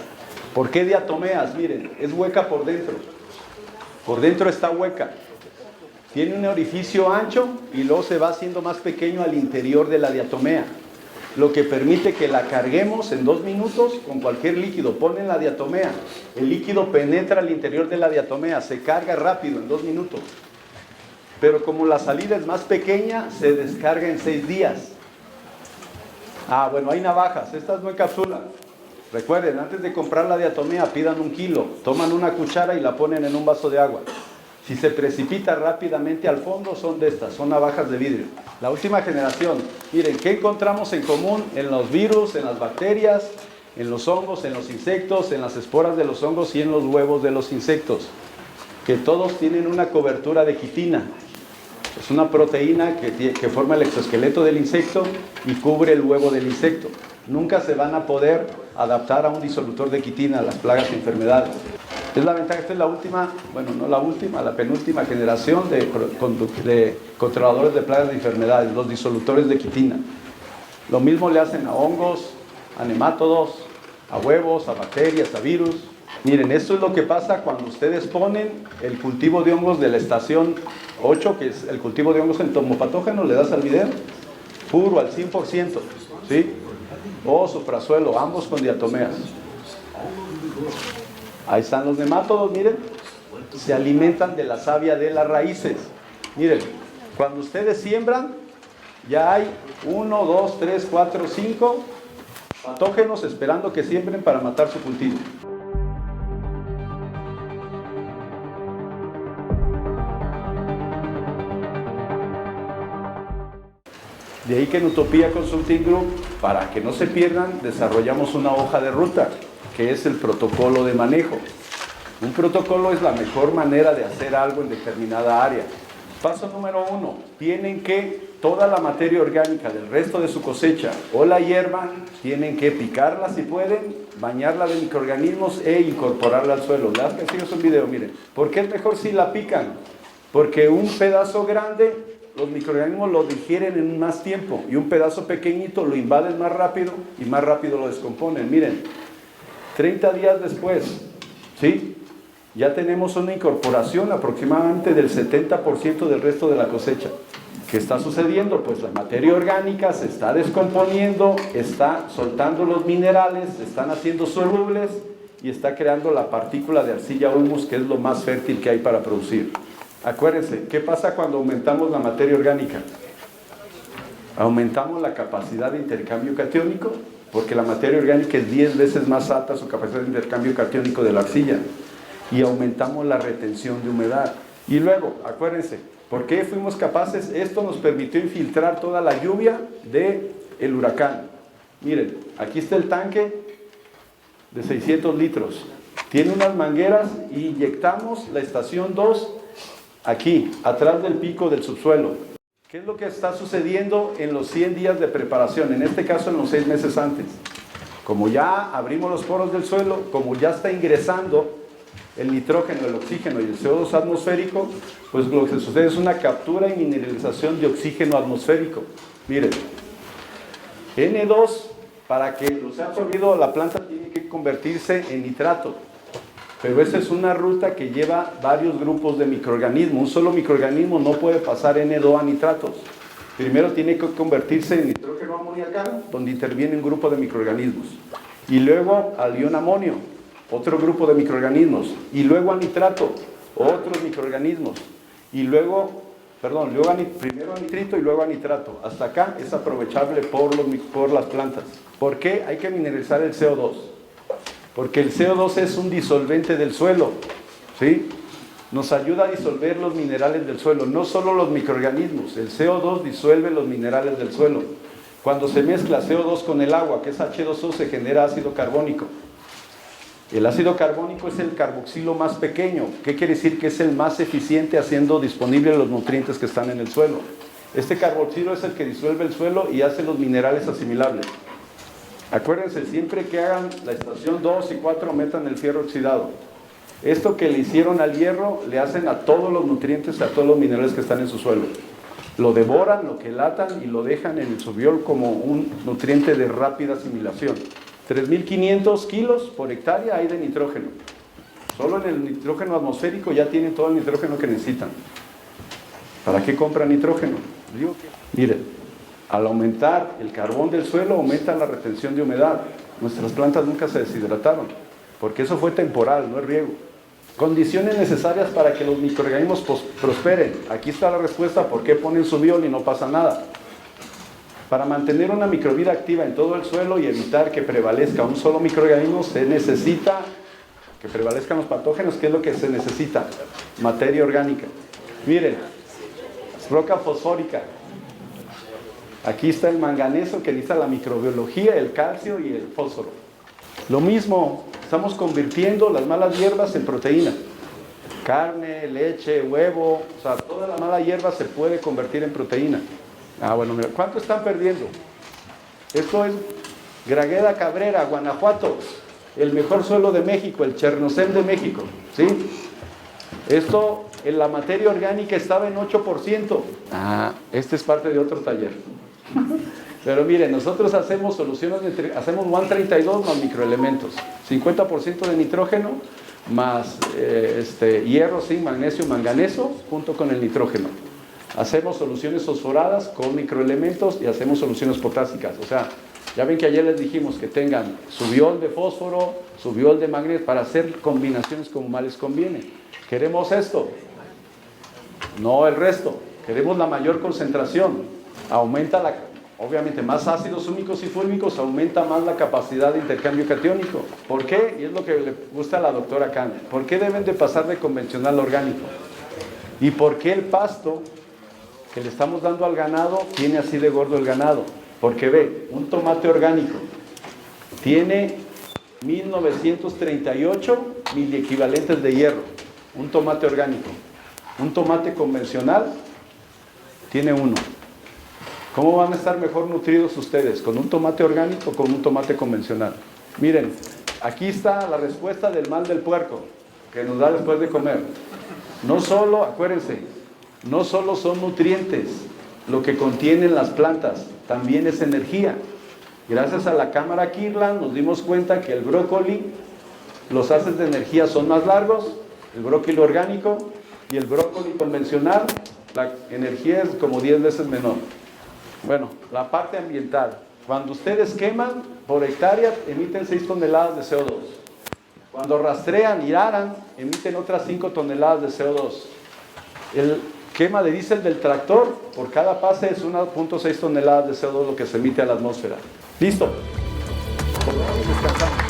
A: ¿Por qué diatomeas? Miren, es hueca por dentro. Por dentro está hueca. Tiene un orificio ancho y luego se va haciendo más pequeño al interior de la diatomea, lo que permite que la carguemos en 2 minutos con cualquier líquido. Ponen la diatomea, el líquido penetra al interior de la diatomea, se carga rápido en 2 minutos. Pero como la salida es más pequeña, se descarga en 6 días. Bueno, hay navajas, estas no encapsulan. Recuerden, antes de comprar la diatomea, pidan 1 kilo, toman una cuchara y la ponen en un vaso de agua. Si se precipita rápidamente al fondo, son de estas, son navajas de vidrio. La última generación, miren, ¿qué encontramos en común en los virus, en las bacterias, en los hongos, en los insectos, en las esporas de los hongos y en los huevos de los insectos? Que todos tienen una cobertura de quitina. Es una proteína que forma el exoesqueleto del insecto y cubre el huevo del insecto. Nunca se van a poder adaptar a un disolutor de quitina, a las plagas y enfermedades. Es la ventaja. Esta es la última, bueno, no la última, la penúltima generación de controladores de plagas y enfermedades, los disolutores de quitina. Lo mismo le hacen a hongos, a nemátodos, a huevos, a bacterias, a virus. Miren, esto es lo que pasa cuando ustedes ponen el cultivo de hongos de la estación 8, que es el cultivo de hongos entomopatógenos, le das al video, puro al 100%, ¿sí? O suprasuelo, ambos con diatomeas. Ahí están los nemátodos, miren, se alimentan de la savia de las raíces. Miren, cuando ustedes siembran, ya hay 1, 2, 3, 4, 5 patógenos esperando que siembren para matar su cultivo. De ahí que en Utopía Consulting Group, para que no se pierdan, desarrollamos una hoja de ruta, que es el protocolo de manejo. Un protocolo es la mejor manera de hacer algo en determinada área. Paso número 1, tienen que, toda la materia orgánica del resto de su cosecha o la hierba, tienen que picarla si pueden, bañarla de microorganismos e incorporarla al suelo. Les enseño un video, miren. ¿Por qué es mejor si la pican? Porque un pedazo grande, los microorganismos lo digieren en más tiempo, y un pedazo pequeñito lo invaden más rápido y más rápido lo descomponen. Miren, 30 días después, ¿sí?, ya tenemos una incorporación aproximadamente del 70% del resto de la cosecha. ¿Qué está sucediendo? Pues la materia orgánica se está descomponiendo, está soltando los minerales, se están haciendo solubles y está creando la partícula de arcilla humus, que es lo más fértil que hay para producir. Acuérdense, ¿qué pasa cuando aumentamos la materia orgánica? Aumentamos la capacidad de intercambio catiónico, porque la materia orgánica es 10 veces más alta su capacidad de intercambio catiónico de la arcilla, y aumentamos la retención de humedad. Y luego, acuérdense, ¿por qué fuimos capaces? Esto nos permitió infiltrar toda la lluvia del huracán. Miren, aquí está el tanque de 600 litros. Tiene unas mangueras y inyectamos la estación 2 aquí, atrás del pico del subsuelo. ¿Qué es lo que está sucediendo en los 100 días de preparación? En este caso, en los 6 meses antes. Como ya abrimos los poros del suelo, como ya está ingresando el nitrógeno, el oxígeno y el CO2 atmosférico, pues lo que sucede es una captura y mineralización de oxígeno atmosférico. Miren, N2, para que lo sea absorbido, la planta tiene que convertirse en nitrato. Pero esa es una ruta que lleva varios grupos de microorganismos. Un solo microorganismo no puede pasar N2 a nitratos. Primero tiene que convertirse en nitrógeno amoniacal, donde interviene un grupo de microorganismos. Y luego al ion amonio, otro grupo de microorganismos. Y luego a nitrato, otros microorganismos. Y luego perdón, primero a nitrito y luego a nitrato. Hasta acá es aprovechable por las plantas. ¿Por qué hay que mineralizar el CO2? Porque el CO2 es un disolvente del suelo, ¿sí? Nos ayuda a disolver los minerales del suelo, no solo los microorganismos. El CO2 disuelve los minerales del suelo. Cuando se mezcla CO2 con el agua, que es H2O, se genera ácido carbónico. El ácido carbónico es el carboxilo más pequeño. ¿Qué quiere decir? Que es el más eficiente haciendo disponibles los nutrientes que están en el suelo. Este carboxilo es el que disuelve el suelo y hace los minerales asimilables. Acuérdense, siempre que hagan la estación 2 y 4, metan el fierro oxidado. Esto que le hicieron al hierro, le hacen a todos los nutrientes, a todos los minerales que están en su suelo. Lo devoran, lo quelatan y lo dejan en el subiol como un nutriente de rápida asimilación. 3.500 kilos por hectárea hay de nitrógeno. Solo en el nitrógeno atmosférico ya tienen todo el nitrógeno que necesitan. ¿Para qué compran nitrógeno? Miren, al aumentar el carbón del suelo, aumenta la retención de humedad. Nuestras plantas nunca se deshidrataron, porque eso fue temporal, no es riego. Condiciones necesarias para que los microorganismos prosperen. Aquí está la respuesta por qué ponen subiol y no pasa nada. Para mantener una microvida activa en todo el suelo y evitar que prevalezca un solo microorganismo, se necesita que prevalezcan los patógenos. ¿Qué es lo que se necesita? Materia orgánica. Miren, roca fosfórica. Aquí está el manganeso que necesita la microbiología, el calcio y el fósforo. Lo mismo, estamos convirtiendo las malas hierbas en proteína. Carne, leche, huevo, o sea, toda la mala hierba se puede convertir en proteína. Bueno, mira, ¿cuánto están perdiendo? Esto es Gragueda Cabrera, Guanajuato, el mejor suelo de México, el Chernozem de México, ¿sí? Esto, en la materia orgánica estaba en 8%. Este es parte de otro taller. Pero miren, nosotros hacemos soluciones, hacemos 132 más microelementos, 50% de nitrógeno más hierro, zinc, magnesio, manganeso, junto con el nitrógeno. Hacemos soluciones fosforadas con microelementos y hacemos soluciones potásicas. O sea, ya ven que ayer les dijimos que tengan subiol de fósforo, subiol de magnesio, para hacer combinaciones como más les conviene. ¿Queremos esto? No el resto. Queremos la mayor concentración. Aumenta obviamente, más ácidos húmicos y fúlmicos, aumenta más la capacidad de intercambio catiónico. ¿Por qué? Y es lo que le gusta a la doctora Khan. ¿Por qué deben de pasar de convencional a orgánico? ¿Y por qué el pasto que le estamos dando al ganado tiene así de gordo el ganado? Porque ve, un tomate orgánico tiene 1938 miliequivalentes de hierro. Un tomate orgánico. Un tomate convencional tiene 1. ¿Cómo van a estar mejor nutridos ustedes? ¿Con un tomate orgánico o con un tomate convencional? Miren, aquí está la respuesta del mal del puerco, que nos da después de comer. No solo, acuérdense, no solo son nutrientes lo que contienen las plantas, también es energía. Gracias a la cámara Kirtland nos dimos cuenta que el brócoli, los haces de energía son más largos, el brócoli orgánico, y el brócoli convencional, la energía es como 10 veces menor. Bueno, la parte ambiental. Cuando ustedes queman, por hectárea emiten 6 toneladas de CO2. Cuando rastrean y aran, emiten otras 5 toneladas de CO2. El quema de diésel del tractor, por cada pase es 1.6 toneladas de CO2 lo que se emite a la atmósfera. Listo. Descansamos.